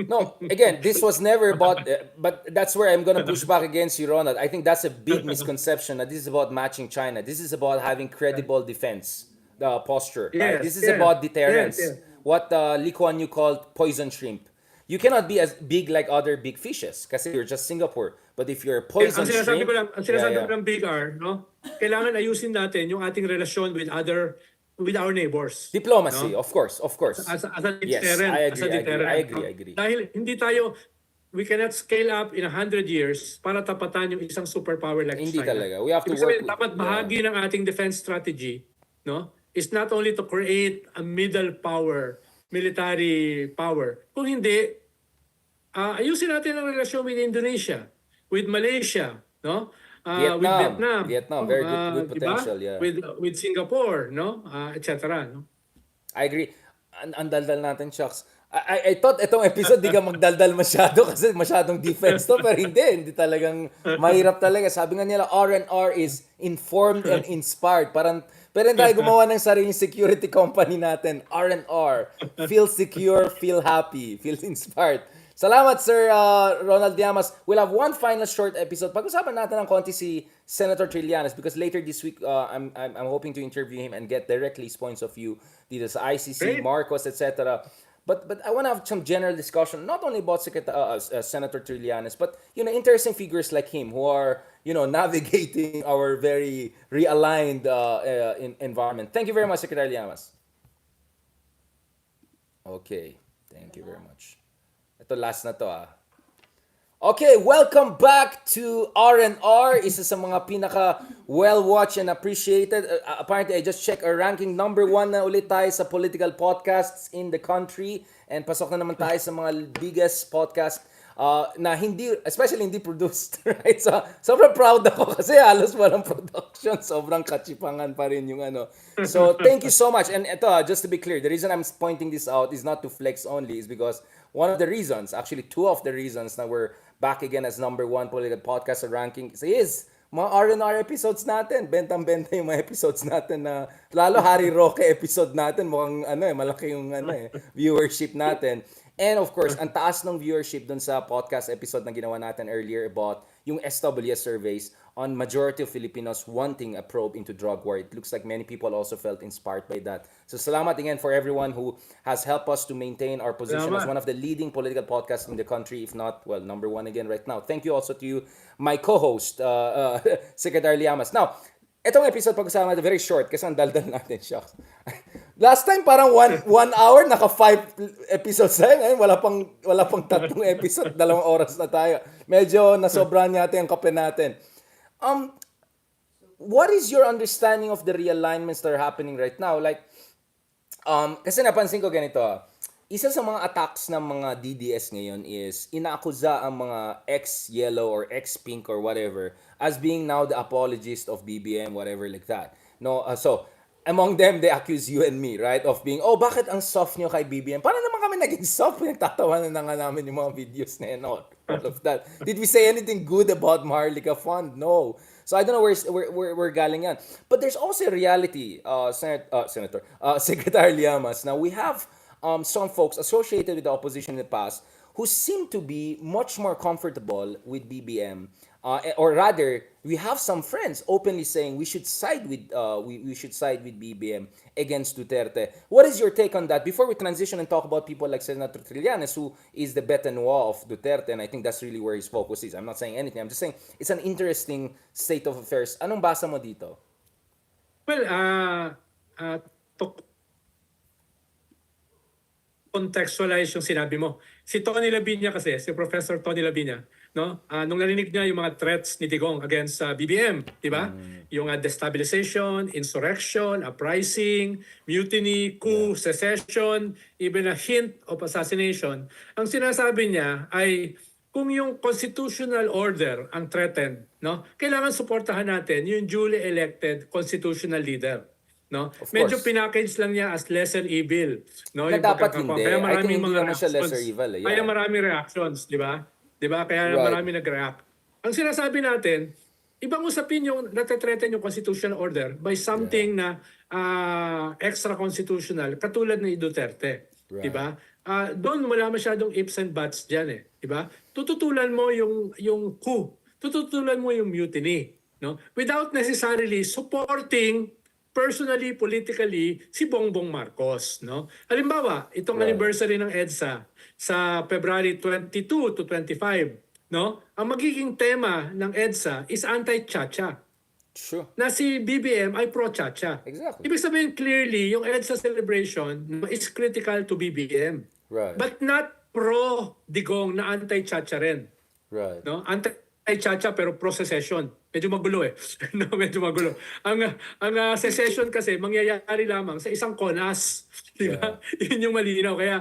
No, again, this was never about, but that's where I'm going to push back against you, Ronald. I think that's a big misconception that this is about matching China. This is about having credible defense posture. Right? This is about deterrence. What Lee Kuan Yew called poison shrimp. You cannot be as big like other big fishes kasi you're just Singapore. But if you're a poison shrimp... Ang sinasabi ko lang, Big R, no? Kailangan ayusin natin yung ating relasyon with our neighbors. Diplomacy, no? of course. As a deterrent. Yes, I agree. Dahil hindi tayo, we cannot scale up in 100 years para tapatan yung isang superpower like Hindi China. talaga. We have to work. work. Dapat bahagi ng ating defense strategy, no? Is not only to create a middle power, military power. Kung hindi, ayusin natin ang relasyon with Indonesia, with Malaysia, no? Vietnam, very good potential, diba? With Singapore, no? Etc. No? I agree. Ang daldal natin, Shucks. I thought itong episode di ka magdaldal masyado kasi masyadong defense to, pero hindi talagang mahirap talaga. Sabi nga nila, R&R is informed and inspired. Pero hindi tayo gumawa ng sariling security company natin. R&R. Feel secure, feel happy, feel inspired. Salamat, Sir Ronald Llamas. We'll have one final short episode. Pag-usapan natin ng konti si Senator Trillanes because later this week, I'm hoping to interview him and get directly his points of view dito sa ICC, Marcos, etc. But I want to have some general discussion, not only about Senator Trillanes, but interesting figures like him who are navigating our very realigned environment. Thank you very much, Secretary Llamas. Okay, thank you very much. Ito last na to . Okay, welcome back to R&R. Isa sa mga pinaka well-watched and appreciated. Apparently, I just checked our ranking. Number 1 na ulit tayo sa political podcasts in the country. And pasok na naman tayo sa mga biggest podcast na hindi, especially hindi produced. Right? So, sobrang proud ako kasi halos walang production. Sobrang kachipangan pa rin yung ano. So, thank you so much. And ito, just to be clear, the reason I'm pointing this out is not to flex only. Is because one of the reasons, actually two of the reasons na we're back again as number 1 political podcast sa rankings is mga R&R episodes natin. Bentang-benta yung mga episodes natin na lalo Harry Roque episode natin. Mukhang malaki yung viewership natin. And of course, ang taas ng viewership dun sa podcast episode na ginawa natin earlier about yung SWS surveys on majority of Filipinos wanting a probe into drug war. It looks like many people also felt inspired by that. So salamat again for everyone who has helped us to maintain our position as one of the leading political podcasts in the country, if not, well, number 1 again right now. Thank you also to you, my co-host, Secretary Llamas. Now, etong episode pag-usama natin, very short kasi ang daldal natin siya. Last time parang one hour, naka 5 episodes tayo. Ngayon wala pang 3 episode, 2 oras na tayo. Medyo nasobrahan yata yung kape natin. What is your understanding of the realignments that are happening right now? Like, kasi napansin ko ganito, isa sa mga attacks ng mga DDS ngayon is inaakusa ang mga ex-yellow or ex-pink or whatever as being now the apologist of BBM, whatever like that. No, so among them they accuse you and me, right, of being, oh, bakit ang soft nyo kay BBM? Paano naman kami naging soft? Pinagtatawanan na nga namin yung mga videos na yun, all of that. Did we say anything good about Maharlika Fund? No. So I don't know where galing yan. But there's also a reality, Secretary Llamas. Now we have some folks associated with the opposition in the past who seem to be much more comfortable with BBM. Or rather, we have some friends openly saying we should side with BBM against Duterte. What is your take on that? Before we transition and talk about people like Senator Trillanes, who is the bete noir of Duterte, and I think that's really where his focus is. I'm not saying anything. I'm just saying it's an interesting state of affairs. Anong basa mo dito? Well, to contextualize yung sinabi mo. Si Tony Labiña kasi, si Professor Tony Labiña, no? Nung narinig niya yung mga threats ni Digong against BBM, di ba? Yung destabilization, insurrection, uprising, mutiny, coup, secession, even a hint of assassination. Ang sinasabi niya ay kung yung constitutional order ang threatened, no? Kailangan suportahan natin yung duly elected constitutional leader. No? Medyo pinackage lang niya as lesser evil, no? Na Yung dapat pagkakataon. hindi. Kaya I think maraming hindi mga naman siya lesser reactions. evil. Yeah. Kaya maraming reactions, di ba? Di ba? Kaya Right. marami nag-react. Ang sinasabi natin, ibang usapin yung natatreten yung constitutional order by something na extra-constitutional, katulad ni Duterte. Right. Di ba? Doon wala masyadong ifs and buts dyan di ba? Tututulan mo yung coup. Tututulan mo yung mutiny. No? Without necessarily supporting personally, politically, si Bongbong Marcos. No? Halimbawa, itong anniversary ng EDSA sa February 22 to 25, no? Ang magiging tema ng EDSA is anti-chacha. Sure. Na si BBM ay pro-chacha. Exactly. Ibig sabihin clearly, yung EDSA celebration is critical to BBM. Right. But not pro-digong na anti-chacha rin. Right. No? Anti-chacha pero pro-secession. Medyo magulo no, medyo magulo. Ang secession kasi mangyayari lamang sa isang CONAS. Di ba? Yun yung malinaw. Kaya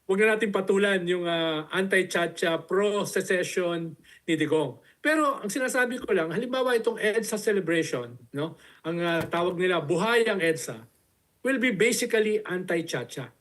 huwag na natin patulan yung anti-chacha, pro-secession ni Digong. Pero ang sinasabi ko lang, halimbawa itong EDSA celebration, no? Ang tawag nila, buhay ang EDSA, will be basically anti-chacha.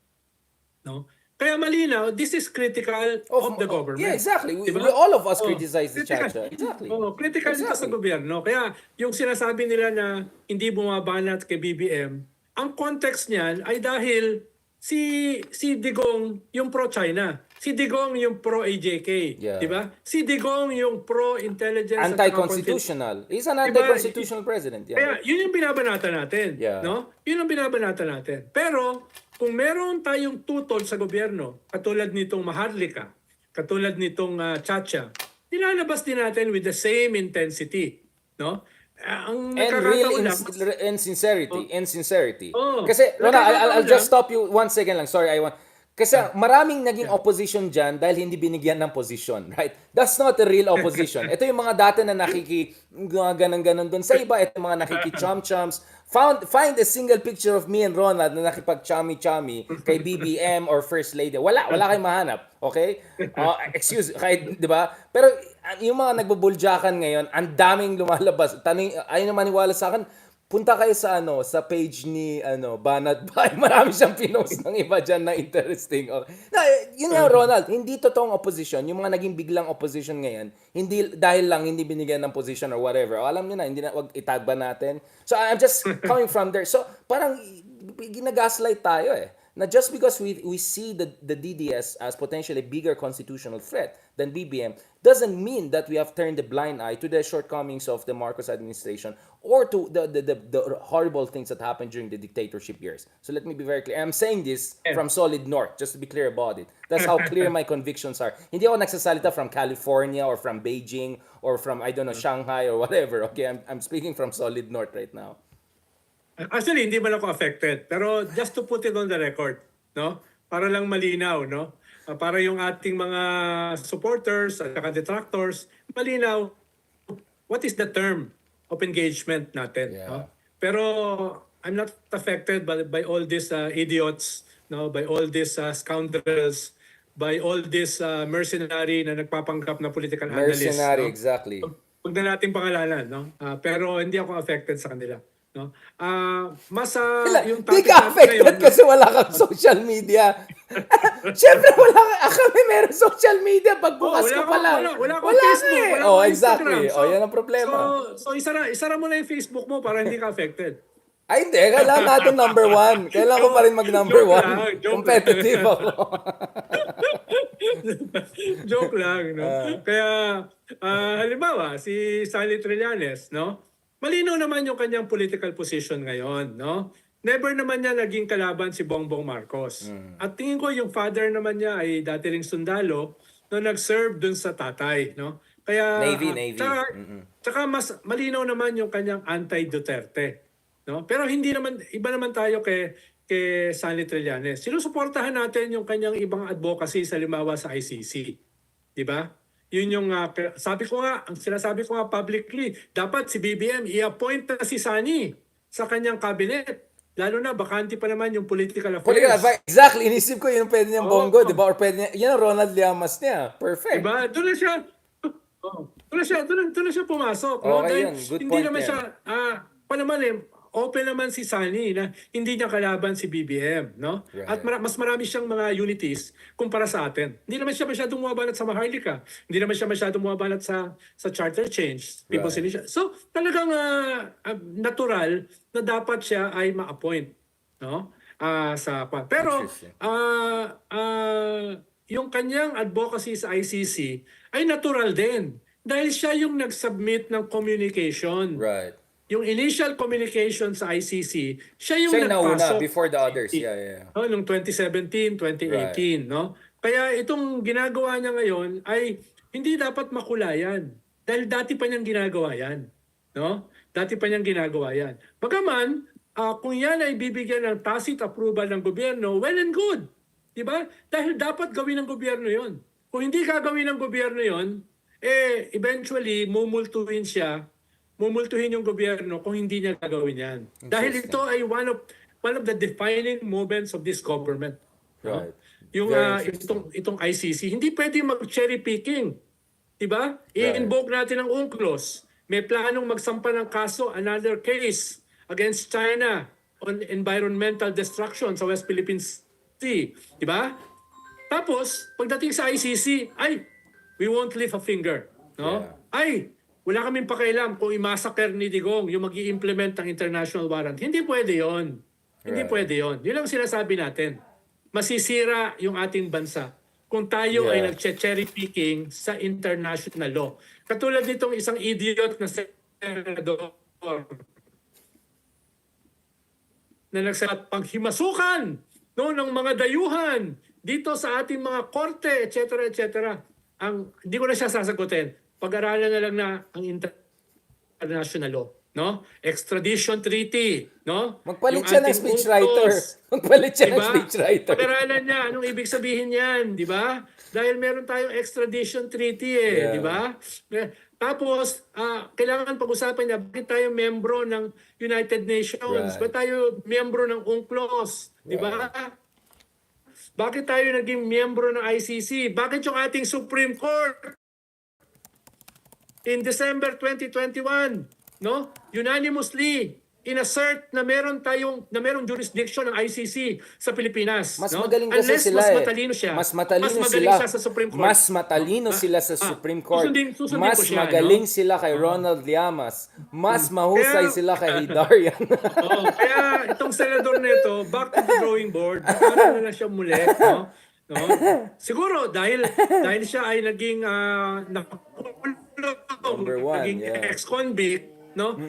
No? Kaya malinaw, this is critical of the government. Yeah, exactly. Diba? All of us criticize the chacha. Exactly. Critical ito sa gobyerno. Kaya yung sinasabi nila na hindi bumabanat kay BBM, ang context niyan ay dahil si Digong yung pro-China. Si Digong yung pro-AJK. Yeah. Diba? Si Digong yung pro-intelligence. Anti-constitutional. He's an anti-constitutional president. Yeah. Kaya yun yung binabanata natin. Yeah. No? Yun ang binabanata natin. Pero kung meron tayong tutol sa gobyerno, katulad nitong Maharlika, katulad nitong Chacha, nilalabas din natin with the same intensity. No? Ang And sincerity. Oh. Kasi, I'll just nakakataon stop you 1 second lang. Sorry, Kasi maraming naging opposition dyan dahil hindi binigyan ng posisyon, right? That's not a real opposition. Ito yung mga dati na ganun-ganun doon. Sa iba, ito mga nakiki-chom-choms. Find a single picture of me and Ronald na nakipag-chummy-chummy kay BBM or First Lady. Wala kayong mahanap. Okay? Excuse, kahit, di ba? Pero yung mga nagbubuljakan ngayon, ang daming lumalabas. Ayun naman maniwala sa akin, punta kayo sa sa page ni Banat Bay. Marami siyang pinost ng iba diyan na interesting. Okay. Na, yun nga Ronald, hindi totoong opposition. Yung mga naging biglang opposition ngayon, hindi dahil lang hindi binigyan ng position or whatever. O, alam niyo na, hindi na wag itagba natin. So I'm just coming from there. So parang ginagaslight tayo eh. Na just because we see the DDS as potentially a bigger constitutional threat than BBM doesn't mean that we have turned a blind eye to the shortcomings of the Marcos administration or to the horrible things that happened during the dictatorship years. So let me be very clear. I'm saying this from solid north, just to be clear about it. That's how clear my convictions are. Hindi ako nagsasalita from California or from Beijing or from, I don't know, Shanghai or whatever. Okay, I'm speaking from solid north right now. Actually, hindi man ako affected. Pero just to put it on the record, no? Para lang malinaw, no? Para yung ating mga supporters at saka detractors, malinaw, what is the term of engagement natin? Yeah. No? Pero I'm not affected by all these idiots, no? By all these scoundrels, by all these mercenary na nagpapanggap na political analysts. Mercenary, No? exactly. Huwag na nating pangalanan, no? Pero hindi ako affected sa kanila. No? Yung Di topic ka natin affected ngayon, kasi wala kang social media. Siyempre kami meron social media pagbukas ko pa lang. Wala akong Facebook, eh. wala akong Exactly. Instagram. Yan ang problema. So isara mo na yung Facebook mo para hindi ka affected. Ay, hindi. Kailangan natin number one. Kailangan ko pa rin mag-number one. Competitive ako. Joke lang, no? Kaya, halimbawa, si Sally Trillanes, no? Malinaw naman yung kanyang political position ngayon, no? Never naman niya naging kalaban si Bongbong Marcos. At tingin ko yung father naman niya ay dati ring sundalo no nag-serve dun sa tatay, no? Kaya Navy. Tsaka mas malinaw naman yung kanyang anti-Duterte, no? Pero hindi naman iba naman tayo kay Sally Trillanes. Sinusuportahan natin yung kanyang ibang advocacy sa limawa sa ICC. 'Di ba? Yun yung sinasabi ko nga publicly, dapat si BBM i-appoint na si Sani sa kanyang cabinet. Lalo na, bakante pa naman yung political affairs. Political advice. Exactly. Inisip ko yun pwede niyang Bongo, di ba? Or pwede niya, yan ang Ronald Llamas niya. Perfect. Diba? Doon na siya pumasok. No? Okay yun. Good hindi point naman yan. siya, open naman si Sani na hindi niya kalaban si BBM, no? Right. At mas marami siyang mga unities kumpara sa atin. Hindi naman siya masyadong bumabanat sa Maharlika. Hindi naman siya masyadong bumabanat sa charter change, people's initiative. So, talagang natural na dapat siya ay ma-appoint, no? Pero yung kanyang advocacy sa ICC ay natural din dahil siya yung nag-submit ng communication. Right. Yung initial communication sa ICC, siya yung nauna nagpasok. before the others. Yeah. No, nung 2017, 2018, right. No? Kaya itong ginagawa niya ngayon ay hindi dapat makulayan. Dahil dati pa niyang ginagawa yan. No? Dati pa niyang ginagawa yan. Bagaman, kung yan ay bibigyan ng tacit approval ng gobyerno, well and good. Diba? Dahil dapat gawin ng gobyerno yon. Kung hindi gagawin ng gobyerno yon, eventually, mumultuhin yung gobyerno kung hindi niya gagawin yan. Dahil ito ay one of the defining moments of this government. Right. Yung itong ICC, hindi pwede mag-cherry picking. Diba? I-invoke natin ang UNCLOS. May planong magsampa ng kaso, another case against China on environmental destruction sa West Philippine Sea. Diba? Tapos, pagdating sa ICC, we won't lift a finger. No? Yeah. Wala kaming pakialam kung i-massacre ni Digong yung mag-i-implement ng international warrant. Hindi pwede yon. Hindi pwede yon. Yun lang sinasabi natin. Masisira yung ating bansa kung tayo ay nag-cherry picking sa international law. Katulad nitong isang idiot na senador na nagsasabi panghimasukan ng mga dayuhan dito sa ating mga korte, etc. Hindi ko na siya sasagutin. Pag-aralan na lang na ang international law. no? Extradition treaty, no? Magpalit Yung siya ng ating speechwriter. UNCLOS, Magpalit siya ng diba? speechwriter. Pag-aralan niya, anong ibig sabihin yan, di ba? Dahil meron tayong extradition treaty di ba? Tapos, kailangan pag-usapan niya, bakit tayo membro ng United Nations? Right. Bakit tayo membro ng UNCLOS? Di ba? Bakit tayo naging miyembro ng ICC? Bakit yung ating Supreme Court in December 2021, no? Unanimously inassert na meron jurisdiction ng ICC sa Pilipinas, Mas no? magaling kasi Unless sila mas matalino siya. Mas matalino magaling sila. siya sa Supreme Court. Mas matalino sila sa Supreme Court. Susundin Mas ko siya, magaling no? sila kay Ronald Llamas. Mas mahusay Kaya- sila kay Darian. Kaya itong senador nito, back to the drawing board, para na siya muli, no? No? Siguro dahil siya ay naging nakulong, Number one, naging yeah. ex-convict, no?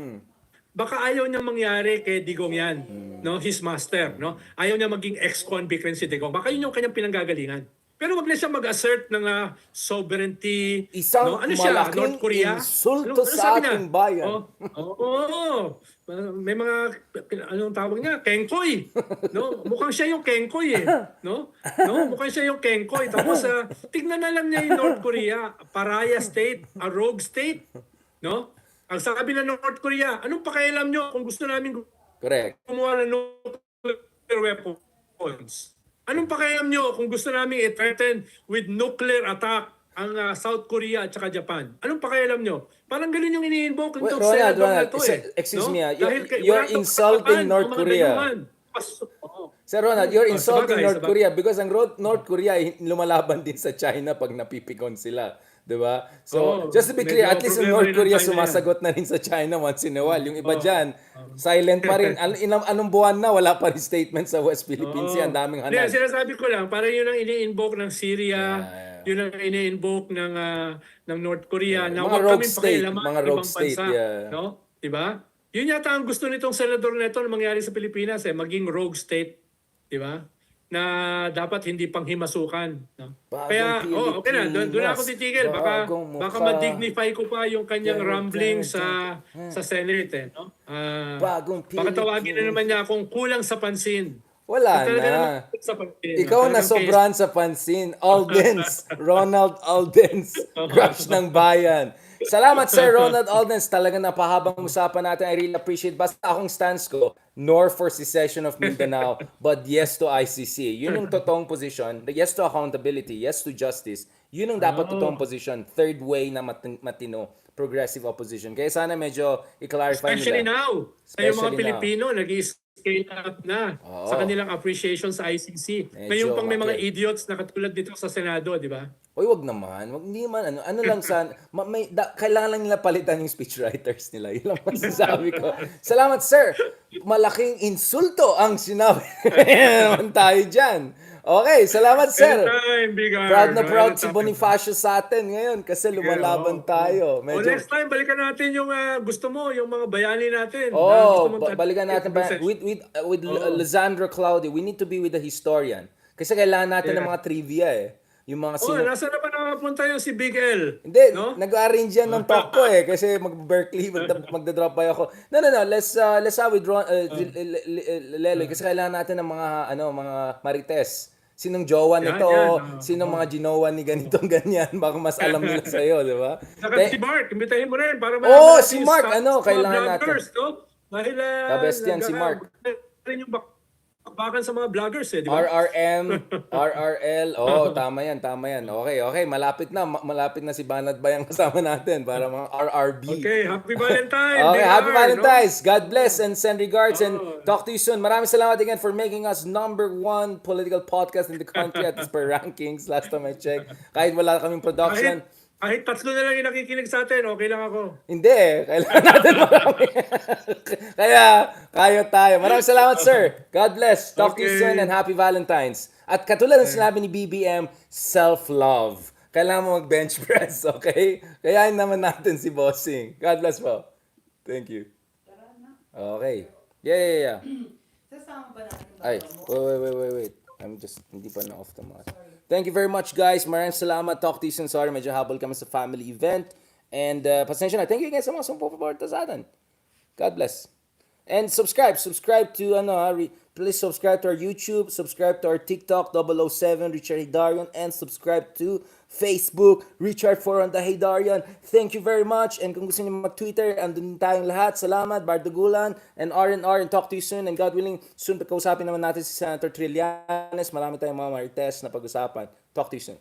Baka ayaw niya mangyari kay Digong yan, no? His master, no? Ayaw niya maging ex-convict rin si Digong. Baka yun yung kanyang pinanggagalingan. Pero wag na siya mag-assert ng sovereignty. Isang no? Ano siya? malaking North Korea? insulto sa sabi niya? ating bayan. Oo. May mga, anong tawag niya? Kengkoy. No? Mukhang siya yung Kengkoy No? Mukhang siya yung Kengkoy. Tapos, tignan na lang niya yung North Korea. Pariah state, a rogue state. No? Ang sabi ng North Korea, anong pakialam nyo kung gusto namin Correct. gumawa ng nuclear weapons? Anong pakialam nyo kung gusto namin i-threaten with nuclear attack ang South Korea at saka Japan? Anong pakialam nyo? Parang ganun yung ini-invoke Wait, ng Ronald, senador na Ronald, to excuse me, Dahil you're wala tong insulting kapakanan, North mga Korea. dayuhan. Sir Ronald, you're insulting sabagay, North Korea because ang North Korea ay lumalaban din sa China pag napipikon sila. Diba? So, just to be clear, medyo at least yung problema North rin ng Korea China yan. sumasagot na rin sa China once in a while. Yung iba dyan, silent pa rin. Anong buwan na, wala pa rin statement sa West Philippines yan. Daming Hindi, hanal. sinasabi ko lang, parang yun ang ini-invoke ng Syria, yun ang ini-invoke ng North Korea, na Mga huwag rogue kaming state, pakialaman mga ng rogue ibang state, bansa. yeah. No? Diba? Yun yata ang gusto nitong senador na ito na mangyari sa Pilipinas, maging rogue state. Diba? Na dapat hindi panghimasukan. No? Kaya, okay na, doon ako titigil. Baka ma-dignify ko pa yung kanyang rambling sa Senate. No? Baka tawagin na naman niya akong kulang sa pansin. Wala Talaga na. naman sa pansin. Ikaw na Talagang sobrahan sa pansin. Aldens. Ronald Aldens. Crush ng bayan. Salamat, Sir Ronald Aldens. Talagang napahabang usapan natin. I really appreciate. Basta akong stance ko, nor for secession of Mindanao, but yes to ICC. Yun yung totoong position. Yes to accountability. Yes to justice. Yun ang dapat totoong position. Third way na matino. Progressive opposition. Kaya sana medyo i-clarify Especially nila. now. Sa yung mga Pilipino, nag-scale up na sa kanilang appreciation sa ICC. Ngayon pang may mga idiots na katulad dito sa Senado, di ba? Oy, wag naman. Hindi man ano lang kailangan lang nila palitan yung speechwriters nila. Yun lang masasabi ko. Salamat, sir. Malaking insulto ang sinabi naman tayo diyan. Okay, salamat, sir. Anytime, Bigar. Proud na proud si Bonifacio sa atin ngayon kasi lumalaban tayo. Next time, balikan natin yung gusto mo, yung mga bayani natin. Balikan natin with Lizandro Claudio. We need to be with the historian. Kasi kailangan natin ng mga trivia Yung mga nasa na pa nakapunta yung si Big L? Hindi, nag-arrange yan ng talk ko kasi mag-Berkeley, magdadrop by ako. No, let's have with Leloy kasi kailangan natin ng mga marites. Sinong jowa nito, sinong mga ginawa ni ganitong ganyan, baka mas alam nila sa'yo, di ba? Saka si Mark, imbitahin mo rin para si Mark, kailangan natin. Dahil, best yan, si Mark. Rin yung bakbakan sa mga vloggers di ba? RRL, tama yan. Okay, malapit na si Banat Bayang kasama natin para mga RRB. Okay, happy Valentine's! Okay, happy Valentine's! God bless and send regards and talk to you soon. Maraming salamat again for making us #1 political podcast in the country at this per rankings. Last time I checked. Kahit wala kaming production. Kahit tatlo na lang yung nakikinig sa atin, okay lang ako. Hindi, kailangan natin marami. Kaya tayo. Maraming salamat, sir. God bless. Talk to you soon and happy Valentine's. At katulad ng sinabi ni BBM, self-love. Kailangan mo mag-bench press, okay? Kayain naman natin si Bossing. God bless po. Thank you. Okay. Yeah. Sasama ba natin? Ay, wait. Hindi pa na off the mic. Thank you very much, guys. Maraming salamat. Talk to you soon. Sorry, medyo habol kami sa family event. And pasensya na. Thank you again sa mga sumuporta sa atin. God bless. And subscribe to please subscribe to our YouTube, subscribe to our TikTok 007 Richard Hidarian, and subscribe to Facebook Richard for on the Hidarian. Thank you very much. And kung gusto niyo mag-Twitter, andun tayong lahat. Salamat, Bardagulan and R&R, and talk to you soon. And God willing, soon pagkausapin naman natin si Senator Trillanes. Marami tayong mga marites na pag-usapan. Talk to you soon.